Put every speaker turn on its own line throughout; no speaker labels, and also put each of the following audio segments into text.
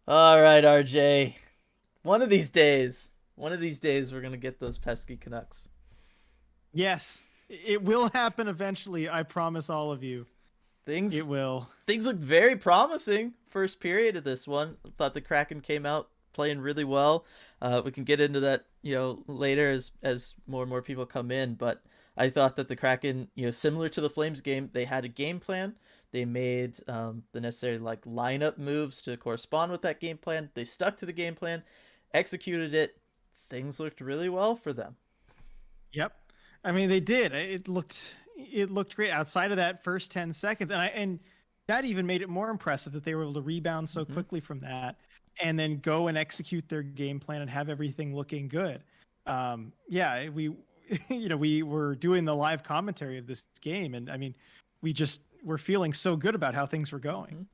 All right, RJ. One of these days, we're going to get those pesky Canucks.
Yes, it will happen eventually. I promise all of you. It will.
Things look very promising first period of this one. I thought the Kraken came out playing really well. We can get into that, later as more and more people come in. But I thought that the Kraken, similar to the Flames game, they had a game plan. They made the necessary lineup moves to correspond with that game plan. They stuck to the game plan, executed it. Things looked really well for them.
Yep. I mean, they did. It looked great outside of that first 10 seconds. And that even made it more impressive that they were able to rebound so quickly from that and then go and execute their game plan and have everything looking good. We were doing the live commentary of this game. And I mean, we're feeling so good about how things were going.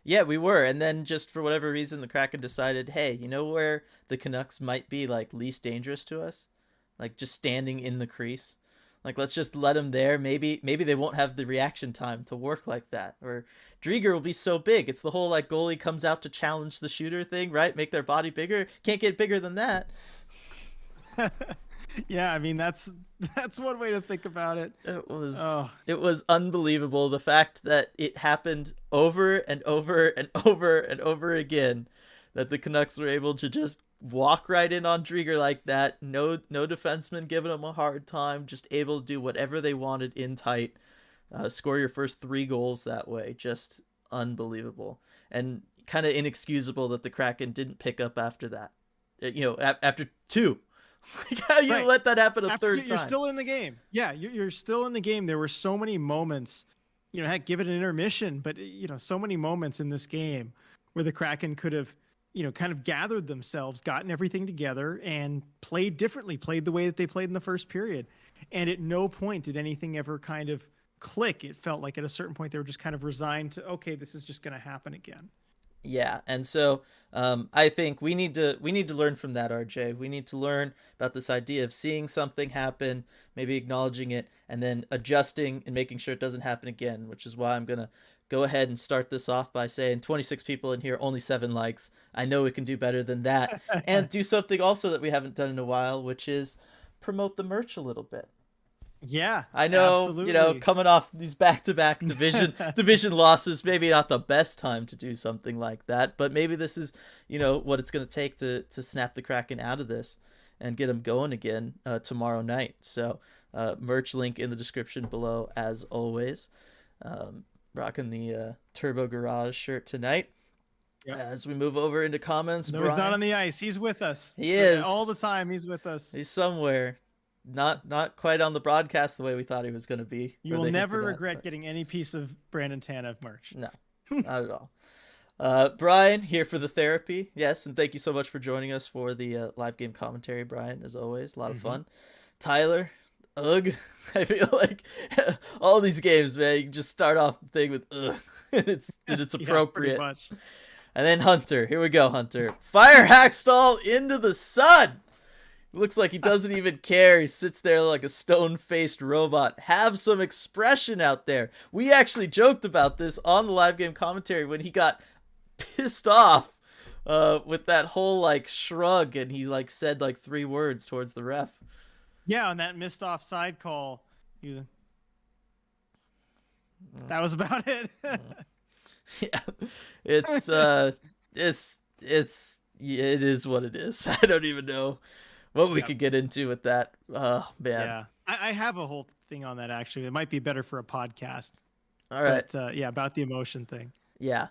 Yeah, we were. And then just for whatever reason, the Kraken decided, hey, you know where the Canucks might be least dangerous to us? Just standing in the crease. Let's just let them there. Maybe they won't have the reaction time to work like that. Or Drieger will be so big. It's the whole goalie comes out to challenge the shooter thing, right? Make their body bigger. Can't get bigger than that.
Yeah, I mean that's one way to think about it.
It was unbelievable, the fact that it happened over and over and over and over again, that the Canucks were able to just walk right in on Drieger like that. No defenseman giving him a hard time, just able to do whatever they wanted in tight. Score your first 3 goals that way. Just unbelievable. And kind of inexcusable that the Kraken didn't pick up after that. After 2. How you let that happen a third time?
You're still in the game. Yeah, you're still in the game. There were so many moments, heck, give it an intermission, but so many moments in this game where the Kraken could have, kind of gathered themselves, gotten everything together, and played differently, played the way that they played in the first period. And at no point did anything ever kind of click. It felt like at a certain point they were just kind of resigned to, okay, this is just going to happen again.
Yeah, and so I think we need to learn from that, RJ. We need to learn about this idea of seeing something happen, maybe acknowledging it, and then adjusting and making sure it doesn't happen again, which is why I'm going to go ahead and start this off by saying 26 people in here, only 7 likes. I know we can do better than that. And do something also that we haven't done in a while, which is promote the merch a little bit.
Yeah,
I know,
absolutely.
Coming off these back-to-back division losses, maybe not the best time to do something like that, but maybe this is, what it's going to take to snap the Kraken out of this and get them going again tomorrow night. So merch link in the description below, as always. Rocking the Turbo Garage shirt tonight. Yep. As we move over into comments,
no, he's not on the ice. He's with us.
He is.
All the time, he's with us.
He's somewhere. Not quite on the broadcast the way we thought he was going to be.
You will never regret getting any piece of Brandon Tanev merch.
No, not at all. Brian, here for the therapy. Yes, and thank you so much for joining us for the live game commentary, Brian, as always. A lot of fun. Tyler, ugh. I feel like all these games, man, you can just start off the thing with ugh, and it's appropriate.
Yeah, pretty much.
And then Hunter. Here we go, Hunter. Fire Hackstall into the sun! Looks like he doesn't even care. He sits there like a stone-faced robot. Have some expression out there. We actually joked about this on the live game commentary when he got pissed off with that whole shrug, and he said 3 words towards the ref.
Yeah, on that missed offside call, that was about it.
Yeah, it is what it is. I don't even know what we could get into with that. Oh, man.
Yeah, I have a whole thing on that, actually. It might be better for a podcast.
All right.
But, about the emotion thing.
Yeah.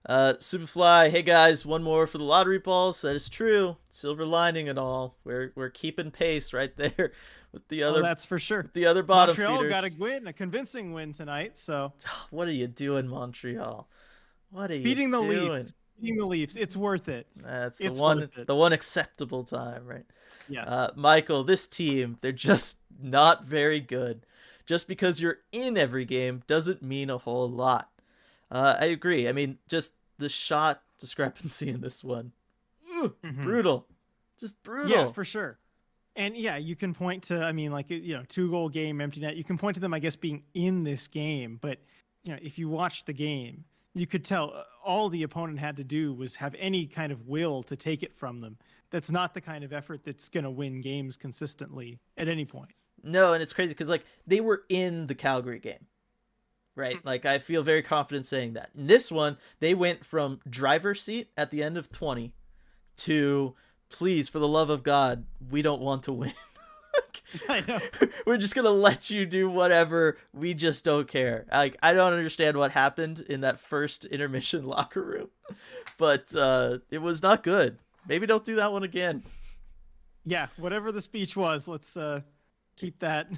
Superfly, hey guys, one more for the lottery balls. That is true. Silver lining and all. We're keeping pace right there with the other.
Oh, that's for sure.
The other bottom
Montreal
feeders.
got a win, a convincing win tonight. So
what are you doing, Montreal? What are you
beating the
doing?
Leafs? Beating the Leafs. It's worth it.
That's
it's
the one acceptable time, right?
Yes.
Michael, this team, they're just not very good. Just because you're in every game doesn't mean a whole lot. I agree. I mean, just the shot discrepancy in this one. Ugh,
Mm-hmm.
brutal. Just
Yeah,
brutal.
for sure. And yeah, you can point to, I mean, like, 2-goal game, empty net. You can point to them, I guess, being in this game. But, if you watch the game, you could tell all the opponent had to do was have any kind of will to take it from them. That's not the kind of effort that's going to win games consistently at any point.
No, and it's crazy because, like, they were in the Calgary game, right? Like, I feel very confident saying that. In this one, they went from driver's seat at the end of 20 to, please, for the love of God, we don't want to win.
I know.
We're just gonna let you do whatever. We just don't care. Like, I don't understand what happened in that first intermission locker room, but it was not good. Maybe don't do that one again.
Yeah, whatever the speech was, let's keep that,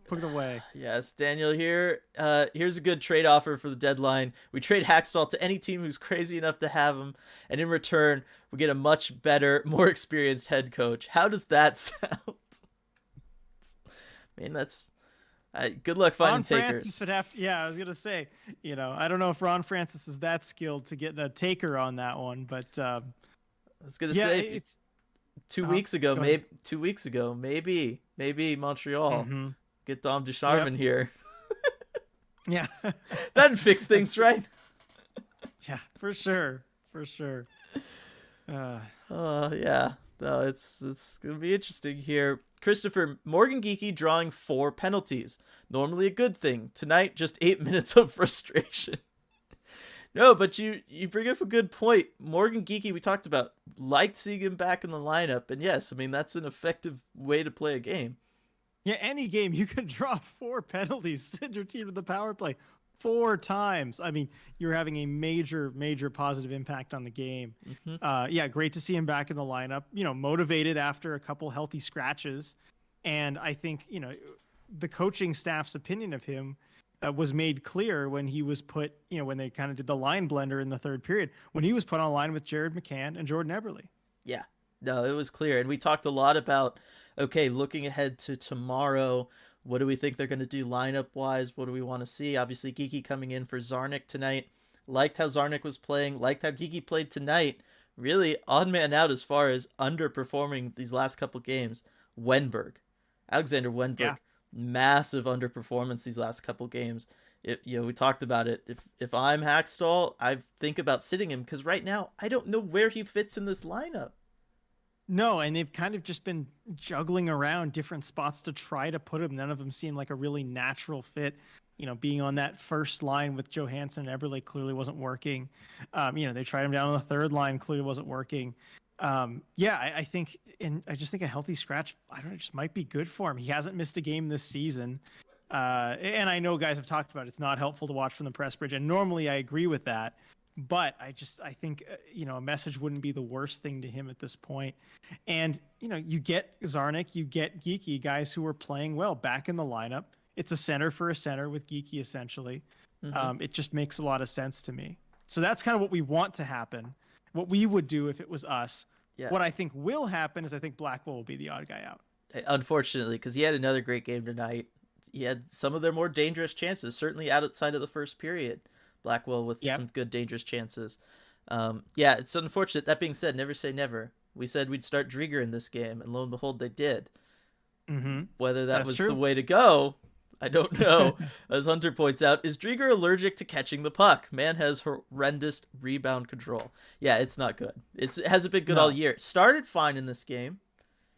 put it away.
Yes, Daniel. Here's a good trade offer for the deadline. We trade Hackstall to any team who's crazy enough to have him, and in return, we get a much better, more experienced head coach. How does that sound? I mean, that's good luck finding
Ron
takers.
Francis would have to, yeah, I was gonna say, I don't know if Ron Francis is that skilled to get a taker on that one, but
I was gonna
yeah,
say
it's
2 weeks ago, maybe Montreal get Dom Ducharme here.
Yeah,
That'd fix things, right?
yeah, for sure.
Yeah. No, it's gonna be interesting here. Christopher, Morgan Geeky drawing 4 penalties. Normally a good thing. Tonight, just 8 minutes of frustration. No, but you bring up a good point. Morgan Geeky, we talked about, liked seeing him back in the lineup. And yes, I mean, that's an effective way to play a game.
Yeah, any game you could draw 4 penalties, send your team to the power play 4 times. I mean, you're having a major positive impact on the game. Yeah, great to see him back in the lineup. Motivated after a couple healthy scratches, and I think the coaching staff's opinion of him was made clear when he was put. When they kind of did the line blender in the third period, when he was put on line with Jared McCann and Jordan Eberle.
Yeah, no, it was clear, and we talked a lot about looking ahead to tomorrow. What do we think they're going to do lineup-wise? What do we want to see? Obviously, Geeky coming in for Zarnik tonight. Liked how Zarnik was playing. Liked how Geeky played tonight. Really, odd man out as far as underperforming these last couple games. Alexander Wenberg.
Yeah.
Massive underperformance these last couple games. We talked about it. If I'm Hackstall, I think about sitting him because right now, I don't know where he fits in this lineup.
No, and they've kind of just been juggling around different spots to try to put him. None of them seem like a really natural fit. Being on that first line with Johansson and Eberle clearly wasn't working. They tried him down on the third line, clearly wasn't working. I think, and I just think a healthy scratch, I don't know, just might be good for him. He hasn't missed a game this season. And I know guys have talked about it's not helpful to watch from the press bridge, and normally I agree with that. But I think, a message wouldn't be the worst thing to him at this point. And, you get Zarnik, you get Geeky, guys who are playing well back in the lineup. It's a center for a center with Geeky, essentially. It just makes a lot of sense to me. So that's kind of what we want to happen, what we would do if it was us. Yeah. What I think will happen is I think Blackwell will be the odd guy out.
Unfortunately, because he had another great game tonight. He had some of their more dangerous chances, certainly outside of the first period. Blackwell with some good dangerous chances. It's unfortunate. That being said, never say never. We said we'd start Drieger in this game, and lo and behold, they did. Whether that was the way to go, I don't know. As Hunter points out, is Drieger allergic to catching the puck? Man has horrendous rebound control. Yeah, it's not good. It hasn't been good all year. It started fine in this game.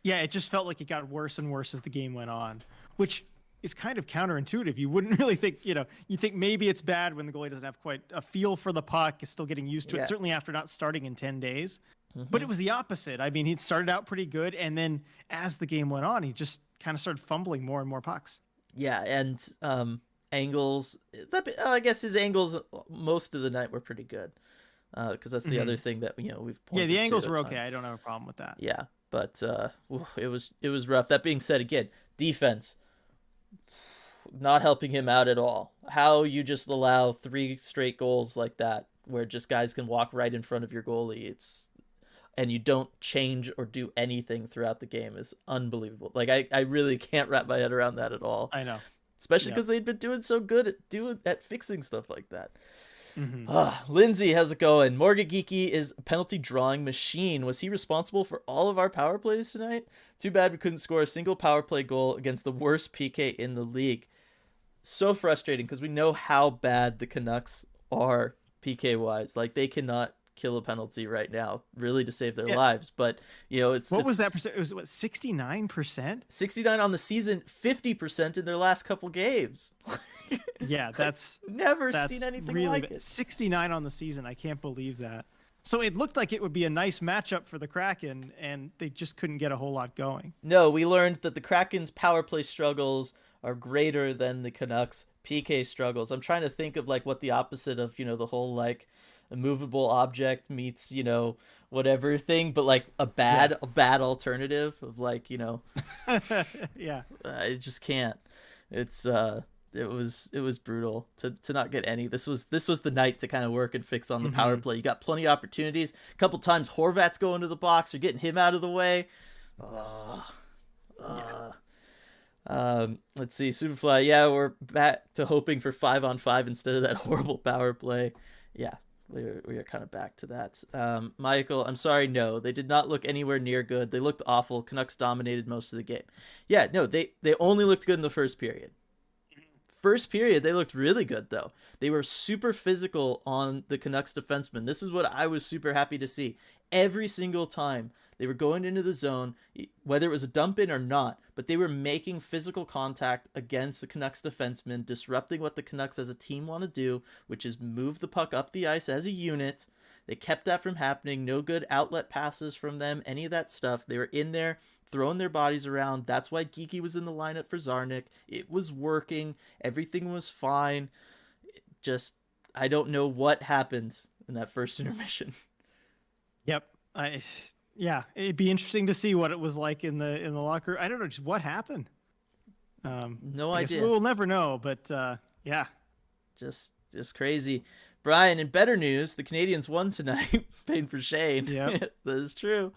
Yeah, it just felt like it got worse and worse as the game went on, which is kind of counterintuitive. You wouldn't really think, you think maybe it's bad when the goalie doesn't have quite a feel for the puck, is still getting used to it, certainly after not starting in 10 days. But it was the opposite. I mean, he'd started out pretty good, and then as the game went on, he just kind of started fumbling more and more pucks.
Yeah, and angles, I guess his angles most of the night were pretty good, because that's the other thing that we've pointed to.
Yeah, the angles were okay. I don't have a problem with that.
Yeah, but it was rough. That being said, again, defense not helping him out at all. How you just allow 3 straight goals like that, where just guys can walk right in front of your goalie, and you don't change or do anything throughout the game, is unbelievable. Like, I really can't wrap my head around that at all.
I know.
Especially because they'd been doing so good at fixing stuff like that.
Hmm.
Lindsay, how's it going? Morgan Geeky is a penalty drawing machine. Was he responsible for all of our power plays tonight? Too bad we couldn't score a single power play goal against the worst PK in the league. So frustrating because we know how bad the Canucks are PK wise. Like they cannot kill a penalty right now, really, to save their
Yeah.
lives. But
What was that
it's
percent? It was what, 69%?
69 on the season, 50% in their last couple games.
Yeah,
Never
that's
seen anything
really
like it.
69 on the season. I can't believe that. So it looked like it would be a nice matchup for the Kraken, and they just couldn't get a whole lot going.
No, we learned that the Kraken's power play struggles are greater than the Canucks' PK struggles. I'm trying to think of like what the opposite of, the whole like a movable object meets, whatever thing, but like a bad alternative of like,
Yeah.
I just can't. It's it was brutal to not get any. This was the night to kind of work and fix on the power play. You got plenty of opportunities. A couple times Horvat's going to the box or getting him out of the way. Let's see, Superfly. Yeah, we're back to hoping for 5-on-5 instead of that horrible power play. Yeah, we are kind of back to that. Michael, I'm sorry, no, they did not look anywhere near good. They looked awful. Canucks dominated most of the game. Yeah, no, they only looked good in the first period. First period, they looked really good, though. They were super physical on the Canucks defensemen. This is what I was super happy to see. Every single time they were going into the zone, whether it was a dump in or not, but they were making physical contact against the Canucks defensemen, disrupting what the Canucks as a team want to do, which is move the puck up the ice as a unit. They kept that from happening. No good outlet passes from them, any of that stuff. They were in there throwing their bodies around. That's why Geeky was in the lineup for Zarnik. It was working. Everything was fine. I don't know what happened in that first intermission.
Yep. Yeah, it'd be interesting to see what it was like in the locker room. I don't know just what happened.
No
I guess
idea.
we will never know, but yeah.
Just crazy. Brian, in better news, the Canadians won tonight. Pain for Shane.
Yeah.
That is true.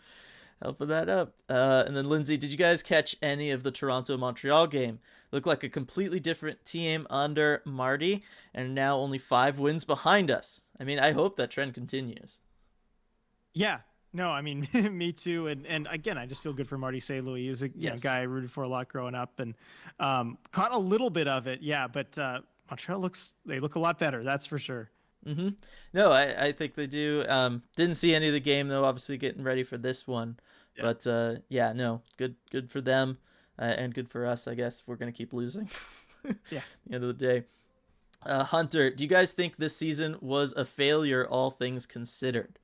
Helping that up. And then Lindsay, did you guys catch any of the Toronto-Montreal game? Looked like a completely different team under Marty, and now only 5 wins behind us. I mean, I hope that trend continues.
Yeah. No, I mean, me too. And again, I just feel good for Marty St. Louis. He was a guy I rooted for a lot growing up and caught a little bit of it. Yeah, but Montreal they look a lot better. That's for sure.
Mm-hmm. No, I think they do. Didn't see any of the game though. Obviously, getting ready for this one, but yeah, no, good for them, and good for us, I guess. If we're gonna keep losing.
Yeah.
At the end of the day, Hunter, do you guys think this season was a failure, all things considered?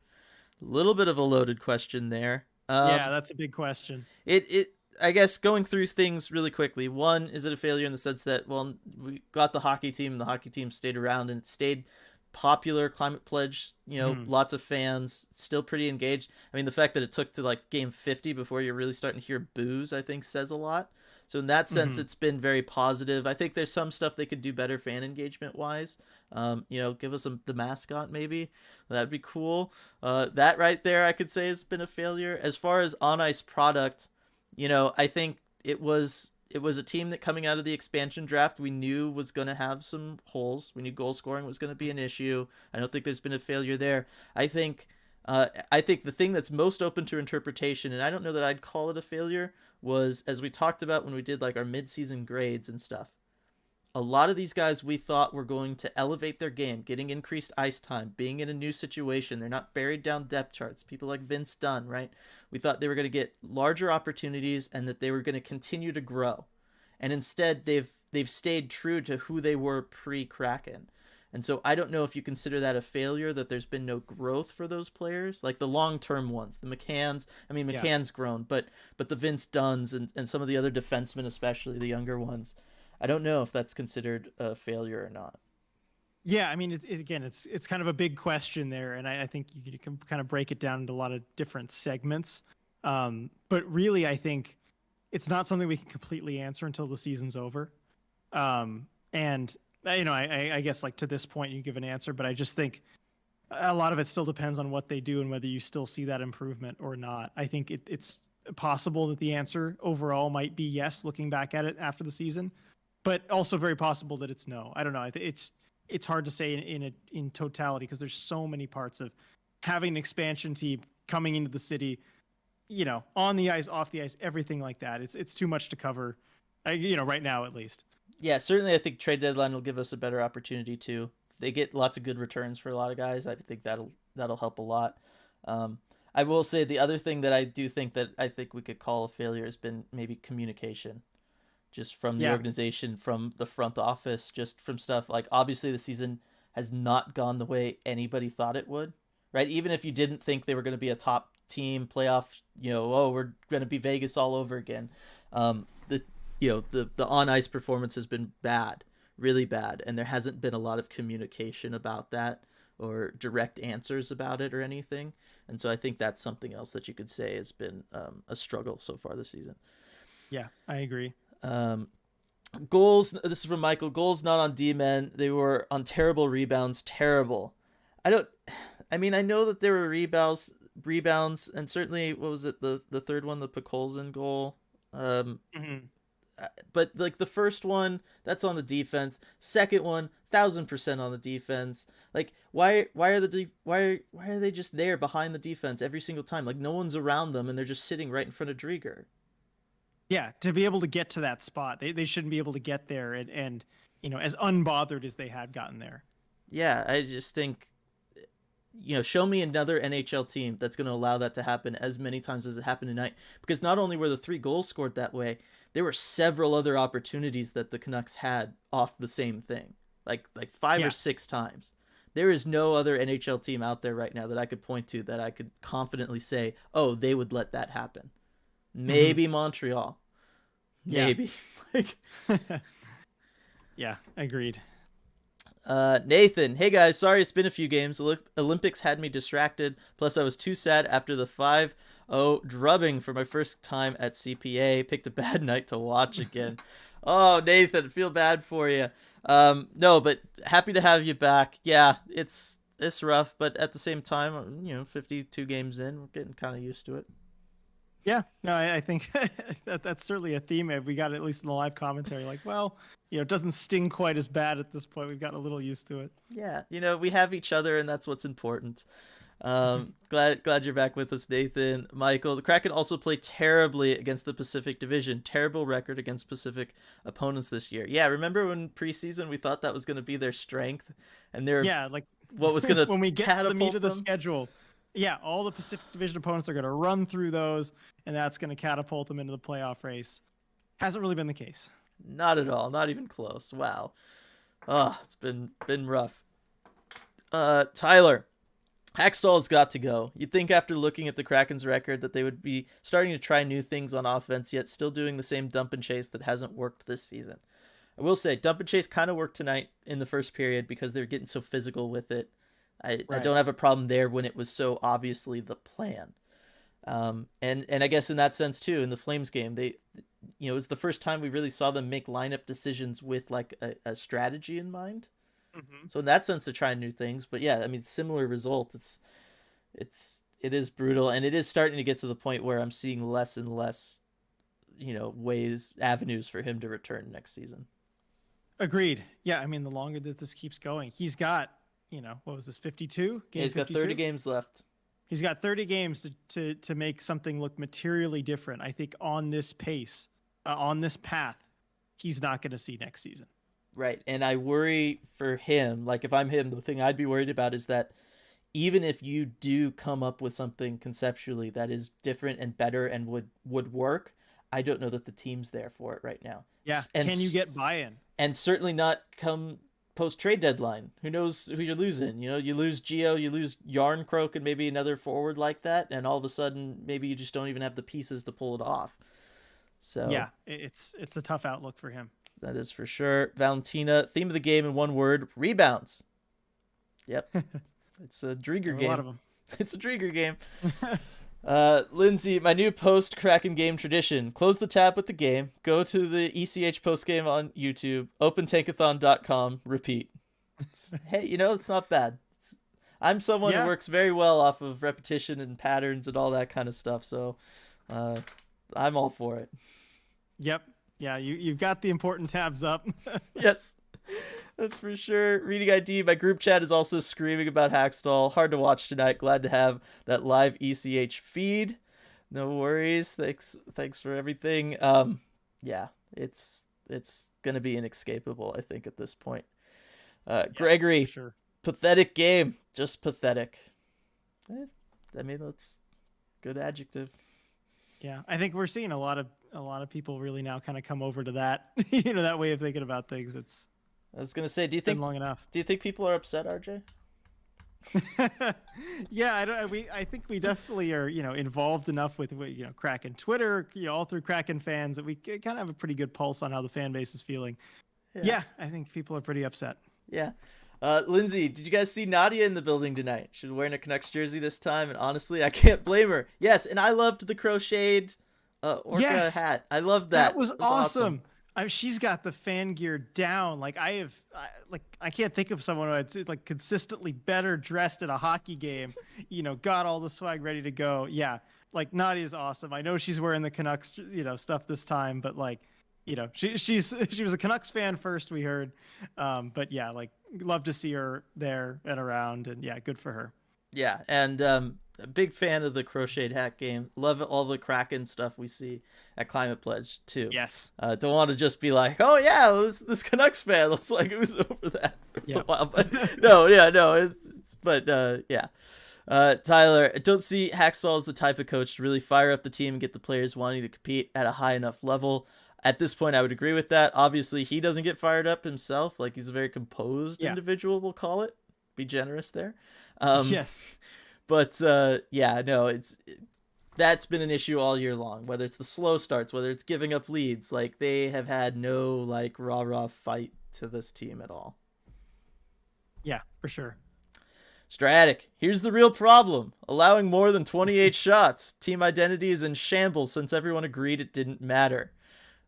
A little bit of a loaded question there.
Yeah, that's a big question.
I guess going through things really quickly. One, is it a failure in the sense that, well, we got the hockey team, and the hockey team stayed around, and it stayed popular. Climate Pledge, lots of fans, still pretty engaged. I mean, the fact that it took to like game 50 before you're really starting to hear boos, I think says a lot. So in that sense, it's been very positive. I think there's some stuff they could do better fan engagement wise. Give us the mascot maybe. That'd be cool. That right there, I could say has been a failure. As far as on ice product, I think it was a team that coming out of the expansion draft we knew was going to have some holes. We knew goal scoring was going to be an issue. I don't think there's been a failure there. I think the thing that's most open to interpretation, and I don't know that I'd call it a failure, was as we talked about when we did like our mid-season grades and stuff. A lot of these guys we thought were going to elevate their game, getting increased ice time, being in a new situation. They're not buried down depth charts. People like Vince Dunn, right? We thought they were going to get larger opportunities and that they were going to continue to grow. And instead, they've stayed true to who they were pre-Kraken. And so I don't know if you consider that a failure, that there's been no growth for those players, like the long-term ones, the McCanns. I mean, McCann's grown, but the Vince Dunns and some of the other defensemen, especially the younger ones, I don't know if that's considered a failure or not.
Yeah, I mean, it's kind of a big question there, and I think you can kind of break it down into a lot of different segments. But really, I think it's not something we can completely answer until the season's over. And I guess like to this point you give an answer, but I just think a lot of it still depends on what they do and whether you still see that improvement or not. I think it's possible that the answer overall might be yes, looking back at it after the season, but also very possible that it's no. I don't know. It's it's hard to say in totality because there's so many parts of having an expansion team coming into the city, on the ice, off the ice, everything like that. It's too much to cover, right now at least.
Yeah, certainly I think trade deadline will give us a better opportunity too. If they get lots of good returns for a lot of guys, I think that'll help a lot. I will say the other thing that I do think that I think we could call a failure has been maybe communication, just from the organization, from the front office, just from stuff like obviously the season has not gone the way anybody thought it would, right? Even if you didn't think they were going to be a top team playoff, we're going to be Vegas all over again. The on ice performance has been bad, really bad, and there hasn't been a lot of communication about that or direct answers about it or anything. And so I think that's something else that you could say has been a struggle so far this season.
Yeah, I agree.
Goals. This is from Michael. Goals not on D-men. They were on terrible rebounds. Terrible. I know that there were rebounds, and certainly what was it? The third one, the Pekolzin goal. But like the first one, that's on the defense. Second one, 1,000% on the defense. Like why are they just there behind the defense every single time? Like no one's around them and they're just sitting right in front of Drieger.
Yeah, to be able to get to that spot, they shouldn't be able to get there and as unbothered as they had gotten there.
Yeah, I just think show me another NHL team that's going to allow that to happen as many times as it happened tonight. Because not only were the 3 goals scored that way, there were several other opportunities that the Canucks had off the same thing, like 5 or 6 times. There is no other NHL team out there right now that I could point to that I could confidently say, oh, they would let that happen. Maybe Montreal. Maybe.
Yeah, agreed.
Nathan, hey guys, sorry it's been a few games. Olympics had me distracted. Plus I was too sad after the 5-0 drubbing for my first time at CPA. Picked a bad night to watch again. Oh, Nathan, feel bad for you. No, but happy to have you back. Yeah, it's rough, but at the same time, 52 games in, we're getting kind of used to it.
Yeah, no, I think that's certainly a theme. We got at least in the live commentary, like, well, it doesn't sting quite as bad at this point. We've gotten a little used to it.
Yeah, we have each other, and that's what's important. Glad you're back with us, Nathan. Michael, the Kraken also play terribly against the Pacific Division. Terrible record against Pacific opponents this year. Yeah, remember when preseason we thought that was going to be their strength, and what was going to
when we get to the meat of the
them?
Schedule. Yeah, all the Pacific Division opponents are going to run through those, and that's going to catapult them into the playoff race. Hasn't really been the case.
Not at all. Not even close. Wow. Oh, it's been rough. Tyler, Hackstall's got to go. You'd think after looking at the Kraken's record that they would be starting to try new things on offense, yet still doing the same dump and chase that hasn't worked this season. I will say, dump and chase kind of worked tonight in the first period because they're getting so physical with it. I don't have a problem there when it was so obviously the plan. And I guess in that sense too, in the Flames game, it was the first time we really saw them make lineup decisions with like a strategy in mind. Mm-hmm. So in that sense, they're trying new things, but yeah, I mean, similar results. It is brutal, and it is starting to get to the point where I'm seeing less and less, avenues for him to return next season.
Agreed. Yeah. I mean, the longer that this keeps going, he's got, what was this, 52?
Yeah, he's got 30 games left.
He's got 30 games to make something look materially different. I think on this pace, on this path, he's not going to see next season.
Right. And I worry for him, like if I'm him, the thing I'd be worried about is that even if you do come up with something conceptually that is different and better and would work, I don't know that the team's there for it right now.
Yeah.
And
can you get buy-in?
And certainly not come post-trade deadline. Who knows who you're losing? You lose Gio, you lose Yarncroke and maybe another forward like that, and all of a sudden maybe you just don't even have the pieces to pull it off. So
yeah, it's a tough outlook for him.
That is for sure. Valentina, theme of the game in one word, rebounds. Yep. It's a Drieger game. A lot of them. It's a Drieger game. Lindsay, my new post-Kraken game tradition. Close the tab with the game, go to the ECH post game on YouTube, open tankathon.com, repeat. Hey, it's not bad. I'm someone who works very well off of repetition and patterns and all that kind of stuff, so I'm all for it.
Yep. Yeah, you've got the important tabs up.
Yes. That's for sure. Reading ID, my group chat is also screaming about Hackstall. Hard to watch tonight. Glad to have that live ECH feed. No worries. Thanks for everything. Yeah, it's gonna be inescapable, I think, at this point. Gregory,
sure.
Pathetic game. Just pathetic. I mean, that's good adjective.
Yeah, I think we're seeing a lot of people really now kind of come over to that, that way of thinking about things. It's
I was gonna say,
been long enough.
Do you think people are upset, RJ?
Yeah, I think we definitely are, involved enough with, Kraken Twitter, all through Kraken fans, that we kind of have a pretty good pulse on how the fan base is feeling. Yeah, I think people are pretty upset.
Yeah. Lindsay, did you guys see Nadia in the building tonight? She's wearing a Canucks jersey this time, and honestly, I can't blame her. Yes, and I loved the crocheted orca hat. I loved that.
That was awesome. She's got the fan gear down. Like I can't think of someone who's like consistently better dressed at a hockey game. Got all the swag ready to go. Yeah, like Nadia's awesome. I know she's wearing the Canucks, stuff this time, but like, she was a Canucks fan first, we heard. But yeah, like love to see her there and around, and yeah, good for her.
Yeah, and a big fan of the crocheted hat game. Love all the Kraken stuff we see at Climate Pledge too.
Yes.
Don't want to just be like, oh yeah, this Canucks fan looks like it was over that for a while. But yeah. Tyler, I don't see Hackstall as the type of coach to really fire up the team and get the players wanting to compete at a high enough level. At this point, I would agree with that. Obviously, he doesn't get fired up himself. Like, he's a very composed individual, we'll call it. Be generous there.
Yes.
But that's been an issue all year long. Whether it's the slow starts, whether it's giving up leads, like they have had no like rah fight to this team at all.
Yeah, for sure.
Stratic, here's the real problem: allowing more than 28 shots. Team identity is in shambles since everyone agreed it didn't matter.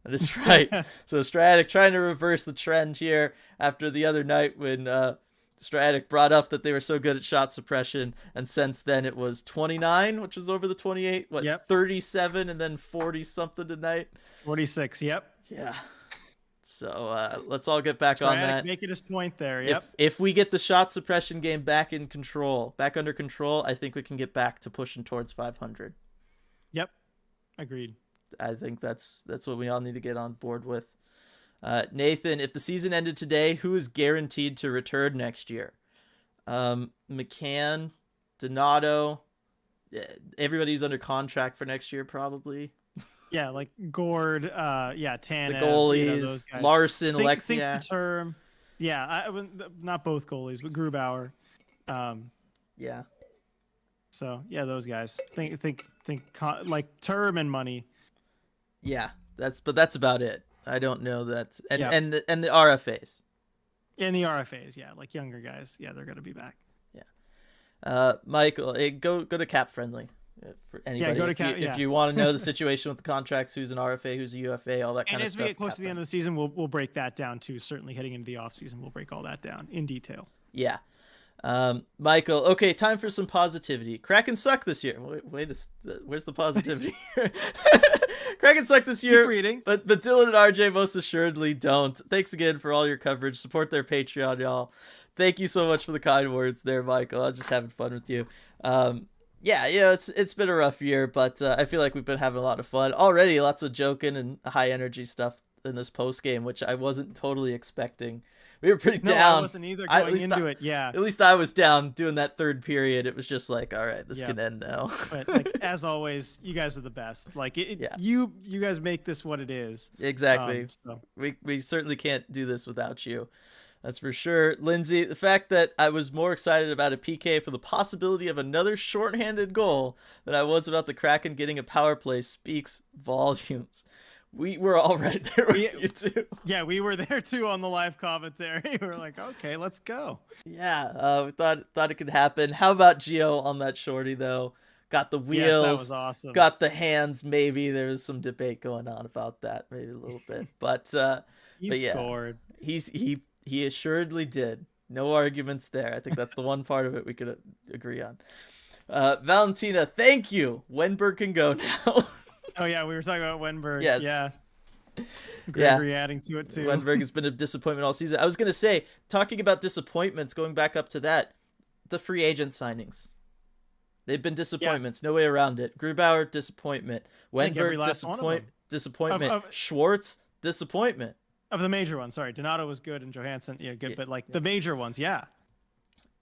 That is right. So Stratic trying to reverse the trend here after the other night when Stratic brought up that they were so good at shot suppression, and since then it was 29, which was over the 28. 37 and then 40 something tonight.
46. Yep.
Yeah. So let's all get back on that.
Making his point there. Yep.
If we get the shot suppression game back under control, I think we can get back to pushing towards 500.
Yep. Agreed.
I think that's what we all need to get on board with. Nathan, if the season ended today, who is guaranteed to return next year? McCann, Donato, everybody who's under contract for next year probably.
Yeah, like Gord, Tanev,
the goalies, Larson, Alexiak.
Think the term. Yeah, not both goalies, but Grubauer.
Yeah.
So yeah, those guys. Think like term and money.
Yeah, that's about it. I don't know that, and the RFAs.
And the RFAs, yeah, like younger guys, yeah, they're gonna be back.
Yeah. Michael, go to Cap Friendly for anybody.
Yeah, go to Cap.
If you want to know the situation with the contracts, who's an RFA, who's a UFA, all that kind of stuff.
And as we get close to the end of the season, we'll break that down too. Certainly heading into the off season, we'll break all that down in detail.
Yeah. Michael, okay, time for some positivity. Kraken suck this year. Where's the positivity? Kraken suck this year, but Dylan and RJ most assuredly don't. Thanks again for all your coverage. Support their Patreon, y'all. Thank you so much for the kind words there, Michael. I'm just having fun with you. It's been a rough year, but I feel like we've been having a lot of fun already. Lots of joking and high energy stuff in this post game, which I wasn't totally expecting. We were pretty down.
I wasn't either going into it. Yeah.
At least I was down doing that third period. It was just like, all right, this can end now.
But like as always, you guys are the best. Like you guys make this what it is.
Exactly. So. We certainly can't do this without you. That's for sure. Lindsay, the fact that I was more excited about a PK for the possibility of another shorthanded goal than I was about the Kraken getting a power play speaks volumes. We were all right there with you too.
Yeah, we were there too on the live commentary. We were like, okay, let's go.
Yeah, we thought it could happen. How about Gio on that shorty though? Got the wheels. Yes,
that was awesome.
Got the hands. Maybe there was some debate going on about that, maybe a little bit. But
scored.
He assuredly did. No arguments there. I think that's the one part of it we could agree on. Valentina, thank you. Wenberg can go now.
Oh yeah, we were talking about Wenberg.
Yes.
Yeah.
Yeah.
Gregory adding to it too.
Wenberg has been a disappointment all season. I was going to say, talking about disappointments, going back up to that, the free agent signings. They've been disappointments. No way around it. Grubauer, disappointment. Wenberg, disappointment. Schwartz, disappointment.
Of the major ones, sorry. Donato was good and Johansson, good, but like the major ones, yeah.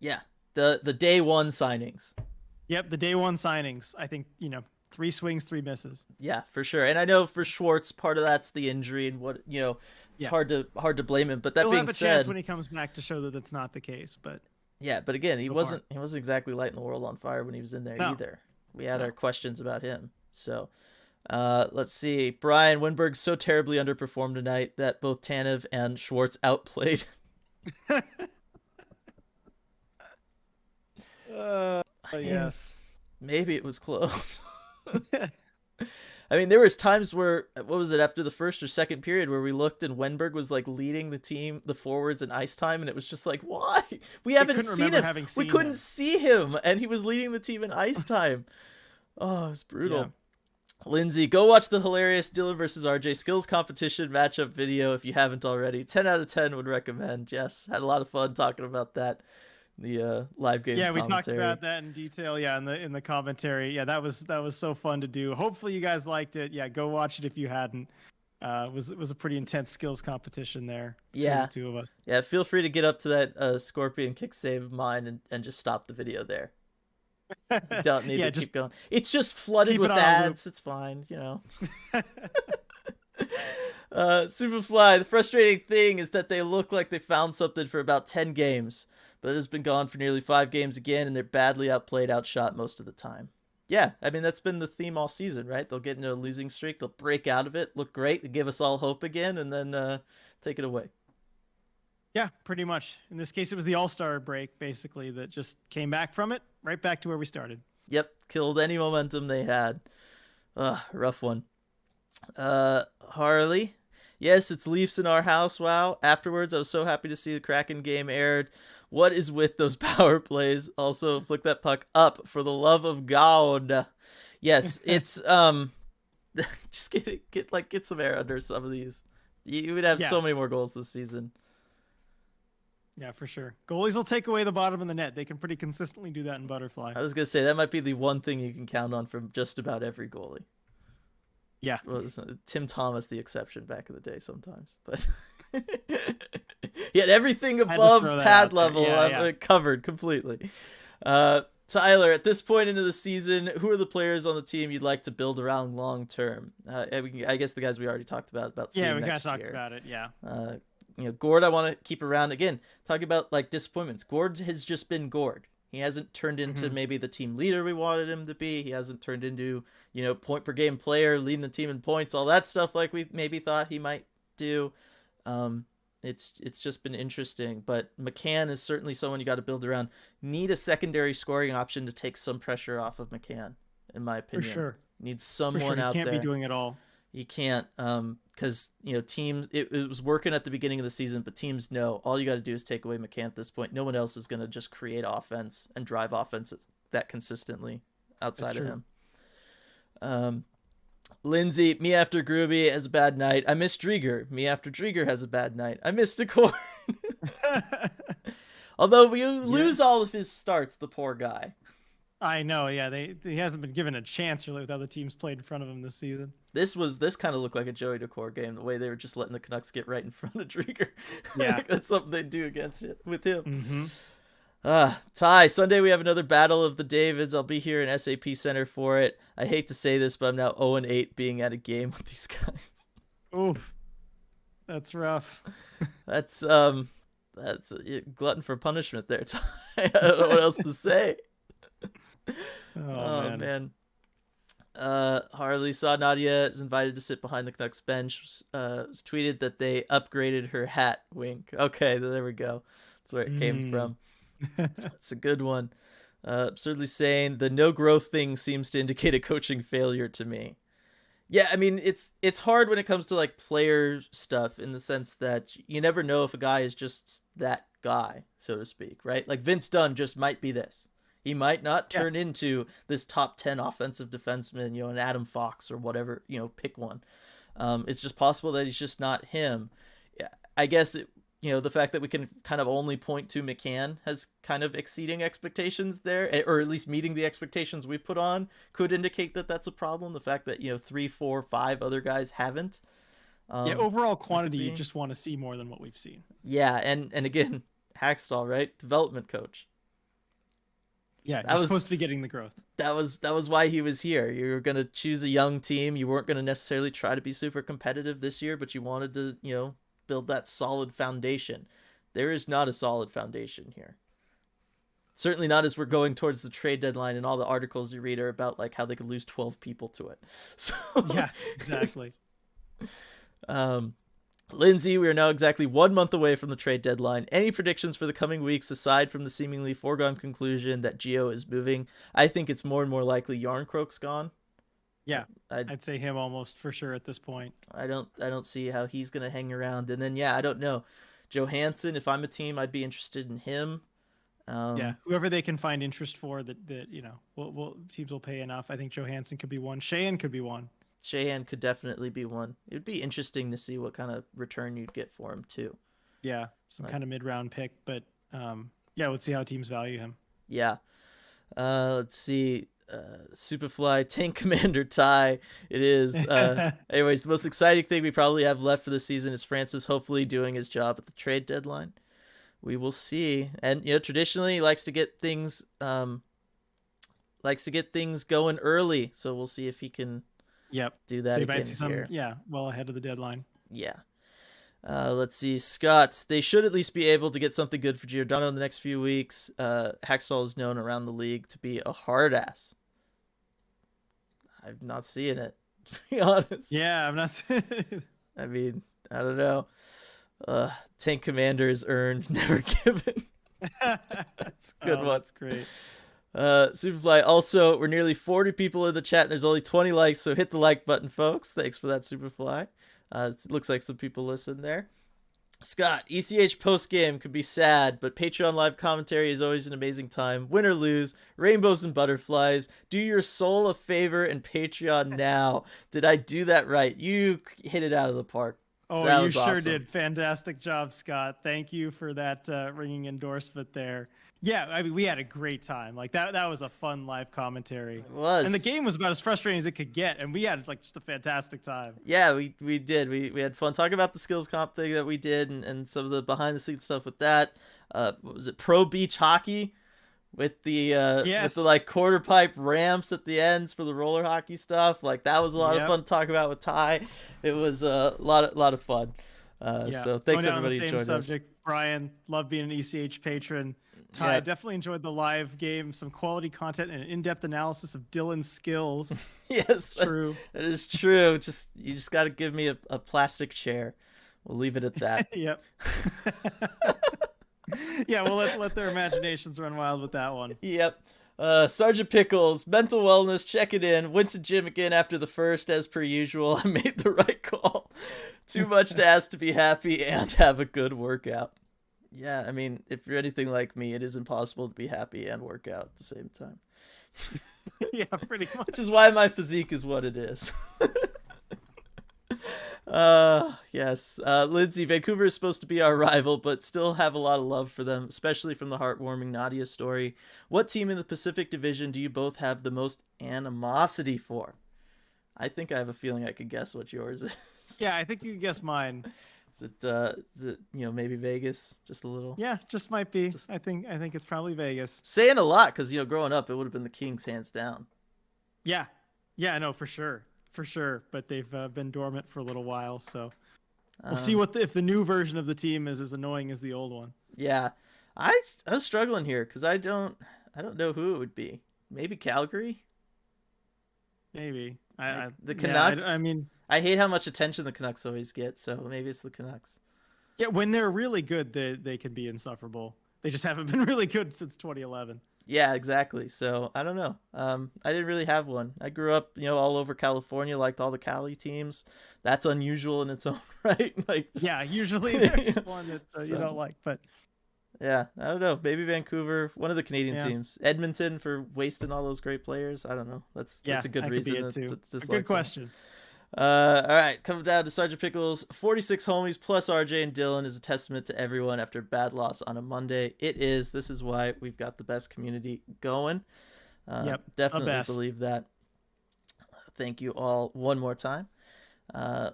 Yeah. The day one signings.
Yep, the day one signings. I think, 3 swings, 3 misses.
Yeah, for sure. And I know for Schwartz, part of that's the injury and what, it's hard to blame him. But that
He'll
being
have a
said,
chance when he comes back to show that that's not the case, but
yeah, but again, he wasn't exactly lighting the world on fire when he was in there either. We had our questions about him. So, let's see. Brian, Wenberg's so terribly underperformed tonight that both Tanev and Schwartz outplayed.
Yes.
Maybe it was close. I mean, there was times where, what was it, after the first or second period where we looked and Wenberg was like leading the team, the forwards in ice time, and it was just like, why? We haven't seen him. We couldn't see him, and he was leading the team in ice time. Oh, it was brutal. Yeah. Lindsay, go watch the hilarious Dylan versus RJ skills competition matchup video if you haven't already. 10 out of 10 would recommend. Yes, had a lot of fun talking about that. The live game.
Yeah, we talked about that in detail. Yeah, in the commentary. Yeah, that was so fun to do. Hopefully you guys liked it. Yeah, go watch it if you hadn't. It was a pretty intense skills competition there.
Yeah,
the two of us.
Yeah, feel free to get up to that Scorpion kick save of mine and just stop the video there. You don't need to keep going. It's just flooded with ads. It's fine, Superfly, the frustrating thing is that they look like they found something for about 10 games. But it has been gone for nearly 5 games again, and they're badly outplayed, outshot most of the time. Yeah, I mean, that's been the theme all season, right? They'll get into a losing streak, they'll break out of it, look great, they give us all hope again, and then take it away.
Yeah, pretty much. In this case, it was the All-Star break, basically, that just came back from it, right back to where we started.
Yep, killed any momentum they had. Rough one. Harley. Yes, it's Leafs in our house. Wow. Afterwards, I was so happy to see the Kraken game aired. What is with those power plays? Also, flick that puck up for the love of God. Yes, it's just get some air under some of these. You would have so many more goals this season.
Yeah, for sure. Goalies will take away the bottom of the net. They can pretty consistently do that in Butterfly.
I was gonna say that might be the one thing you can count on from just about every goalie.
Yeah.
Well, Tim Thomas the exception back in the day sometimes, but he had everything above pad level covered completely. Tyler, at this point into the season, who are the players on the team you'd like to build around long term? I guess the guys we already talked about seeing next year. Yeah, we kind of talked
about it, yeah.
Gord I want to keep around. Again, talking about like disappointments. Gord has just been Gord. He hasn't turned into maybe the team leader we wanted him to be. He hasn't turned into, point per game player, leading the team in points, all that stuff like we maybe thought he might do. It's just been interesting. But McCann is certainly someone you got to build around. Need a secondary scoring option to take some pressure off of McCann, in my opinion.
For sure.
Needs someone out there.
He can't be doing it all.
You can't, because teams. It was working at the beginning of the season, but teams know all you got to do is take away McCann at this point. No one else is going to just create offense and drive offense that consistently outside of him. Lindsay, me after Gruby has a bad night. I miss Drieger. Me after Drieger has a bad night. I miss Decor. Although we lose all of his starts, the poor guy.
I know, yeah. He hasn't been given a chance really with other teams played in front of him this season.
This kind of looked like a Joey Decor game, the way they were just letting the Canucks get right in front of Drieger.
Yeah.
Like that's something they do with him. Ty, Sunday we have another Battle of the Davids. I'll be here in SAP Center for it. I hate to say this, but I'm now 0-8 being at a game with these guys.
Oof. That's rough.
That's a glutton for punishment there, Ty. I don't know what else to say. Oh man. Harley saw Nadia is invited to sit behind the Canucks bench. Was tweeted that they upgraded her hat. Wink. Okay, there we go. That's where it came from. It's a good one. Absurdly saying the no growth thing seems to indicate a coaching failure to me. Yeah, I mean it's hard when it comes to like player stuff in the sense that you never know if a guy is just that guy, so to speak, right? Like Vince Dunn just might be this. He might not turn into this top 10 offensive defenseman, an Adam Fox or whatever, pick one. It's just possible that he's just not him. I guess the fact that we can kind of only point to McCann has kind of exceeding expectations there, or at least meeting the expectations we put on, could indicate that that's a problem. The fact that 3, 4, 5 other guys haven't.
Overall quantity, you just want to see more than what we've seen.
Yeah, and again, Hackstall, right? Development coach.
Yeah, that was supposed to be getting the growth.
That was why he was here. You were going to choose a young team. You weren't going to necessarily try to be super competitive this year, but you wanted to, build that solid foundation. There is not a solid foundation here. Certainly not as we're going towards the trade deadline, and all the articles you read are about like how they could lose 12 people to it. So
yeah, exactly.
Lindsay, we are now exactly 1 month away from the trade deadline. Any predictions for the coming weeks aside from the seemingly foregone conclusion that Gio is moving? I think it's more and more likely Yarncroke's gone.
Yeah, I'd say him almost for sure at this point.
I don't see how he's gonna hang around. And then I don't know. Johansson, if I'm a team, I'd be interested in him.
Whoever they can find interest for that teams will pay enough. I think Johansson could be one. Sheahan could be one.
Sheahan could definitely be one. It would be interesting to see what kind of return you'd get for him too.
Yeah, some kind of mid-round pick, but let's see how teams value him.
Yeah. Let's see. Superfly Tank Commander Ty. It is. Anyways, the most exciting thing we probably have left for the season is Francis hopefully doing his job at the trade deadline. We will see. And traditionally he likes to get things going early. So we'll see if he can do that. So you might see some
well ahead of the deadline.
Yeah. Let's see. Scott, they should at least be able to get something good for Giordano in the next few weeks. Hackstall is known around the league to be a hard ass. I'm not seeing it, to be honest.
Yeah, I'm not seeing it.
I mean, I don't know. Tank Commanders earned, never given. That's a good one.
That's great.
Superfly, also, we're nearly 40 people in the chat, and there's only 20 likes, so hit the like button, folks. Thanks for that, Superfly. It looks like some people listen there. Scott, ECH postgame could be sad, but Patreon live commentary is always an amazing time. Win or lose, rainbows and butterflies. Do your soul a favor and Patreon now. Did I do that right? You hit it out of the park.
Oh, you sure awesome. Did. Fantastic job, Scott. Thank you for that ringing endorsement there. Yeah, I mean, we had a great time. Like that was a fun live commentary.
It was.
And the game was about as frustrating as it could get, and we had like just a fantastic time.
Yeah, we did. We had fun talking about the skills comp thing that we did and some of the behind the scenes stuff with that. What was it? Pro beach hockey with the with the like quarter pipe ramps at the ends for the roller hockey stuff. Like that was a lot of fun to talk about with Ty. It was a lot of fun. So thanks everybody who joined us.
Brian, love being an ECH patron. Ty, definitely enjoyed the live game. Some quality content and an in-depth analysis of Dylan's skills.
Yes, true. That is true. You just got to give me a plastic chair. We'll leave it at that.
Yep. Yeah, we'll let their imaginations run wild with that one.
Yep. Sergeant Pickles, mental wellness, check it in. Went to gym again after the first, as per usual. I made the right call. Too much to ask to be happy and have a good workout. Yeah, I mean, if you're anything like me, it is impossible to be happy and work out at the same time.
Yeah, pretty much.
Which is why my physique is what it is. Yes. Lindsay, Vancouver is supposed to be our rival, but still have a lot of love for them, especially from the heartwarming Nadia story. What team in the Pacific Division do you both have the most animosity for? I think I have a feeling I could guess what yours is.
Yeah, I think you can guess mine.
Is it maybe Vegas? Just a little?
Yeah, just might be. I think it's probably Vegas.
Saying a lot because growing up it would have been the Kings hands down.
Yeah, no, for sure. But they've been dormant for a little while, so we'll see if the new version of the team is as annoying as the old one.
Yeah, I'm struggling here because I don't know who it would be. Maybe Calgary.
Maybe
the Canucks.
Yeah, I mean.
I hate how much attention the Canucks always get, so maybe it's the Canucks.
Yeah, when they're really good, they can be insufferable. They just haven't been really good since 2011.
Yeah, exactly. So I don't know. I didn't really have one. I grew up, all over California, liked all the Cali teams. That's unusual in its own right.
Usually there's one that you don't like, but
yeah, I don't know. Maybe Vancouver, one of the Canadian teams. Edmonton for wasting all those great players. I don't know. That's a good reason to
a good question.
All right, coming down to Sergeant Pickles. 46 homies plus RJ and Dylan is a testament to everyone after a bad loss on a Monday. It is. This is why we've got the best community going.
Yep, the
Definitely
best.
believe that. Thank you all one more time.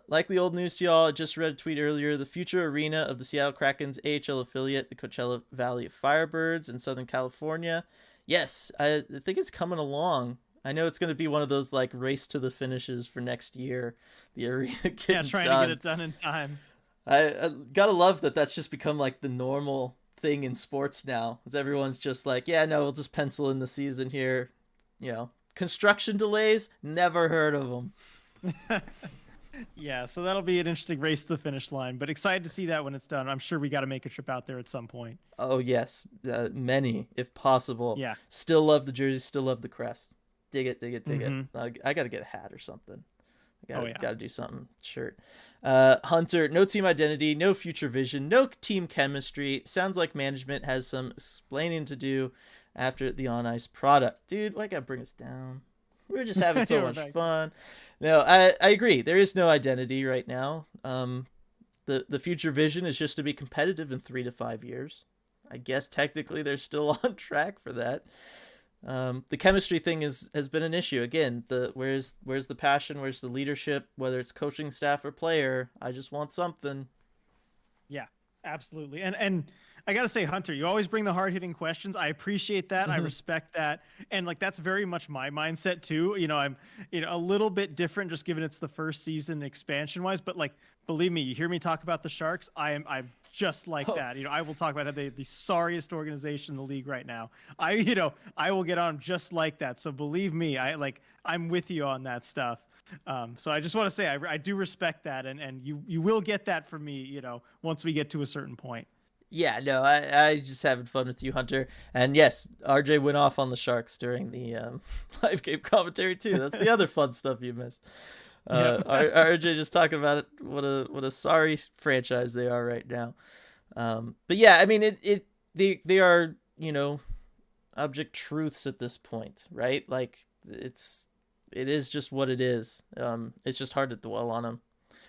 Likely old news to y'all. I just read a tweet earlier. The future arena of the Seattle Kraken's AHL affiliate, the Coachella Valley Firebirds in Southern California. Yes, I think it's coming along. I know it's going to be one of those like race to the finishes for next year. The arena getting
trying
done.
to get it done in time.
I gotta love that that's just become like the normal thing in sports now. Because everyone's just like, yeah, no, we'll just pencil in the season here. You know, construction delays, never heard of them.
Yeah, so that'll be an interesting race to the finish line, but excited to see that when it's done. I'm sure we got to make a trip out there at some point.
Oh yes, many if possible.
Yeah.
Still love the jersey. Still love the crest. Dig it, dig it, dig it. I gotta get a hat or something. Gotta do something. Shirt. Hunter, no team identity, no future vision, no team chemistry. Sounds like management has some explaining to do after the on ice product. Dude, why gotta bring us down? We're just having so much fun. No, I agree. There is no identity right now. The future vision is just to be competitive in 3 to 5 years. I guess technically they're still on track for that. The chemistry thing has been an issue. Again, where's the passion? Where's the leadership? Whether it's coaching staff or player, I just want something.
Yeah, absolutely. And I got to say, Hunter, you always bring the hard-hitting questions. I appreciate that. I respect that. And like, that's very much my mindset too. You know, I'm, a little bit different just given it's the first season expansion wise, but like, believe me, you hear me talk about the Sharks. I'm just like that. I will talk about how the sorriest organization in the league right now. I will get on just like that. So believe me, I'm with you on that stuff. So I just want to say, I do respect that. And you will get that from me, once we get to a certain point.
Yeah, no, I just having fun with you, Hunter. And yes, RJ went off on the Sharks during the live game commentary too. That's the other fun stuff you missed. RJ just talking about it. What a sorry franchise they are right now. But yeah, I mean they are, object truths at this point, right? Like it is just what it is. It's just hard to dwell on them.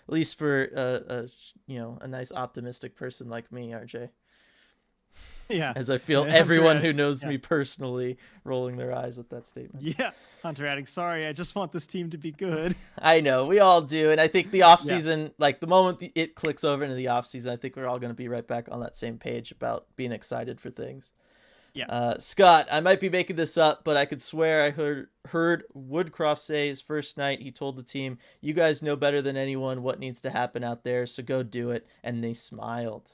At least for a nice optimistic person like me, RJ.
Yeah.
As I feel everyone who knows me personally rolling their eyes at that statement.
Yeah. Hunter adding, sorry, I just want this team to be good.
I know, we all do. And I think the offseason, like the moment it clicks over into the offseason, I think we're all going to be right back on that same page about being excited for things.
Yeah.
Scott, I might be making this up, but I could swear I heard Woodcroft say his first night he told the team, "You guys know better than anyone what needs to happen out there, so go do it." And they smiled.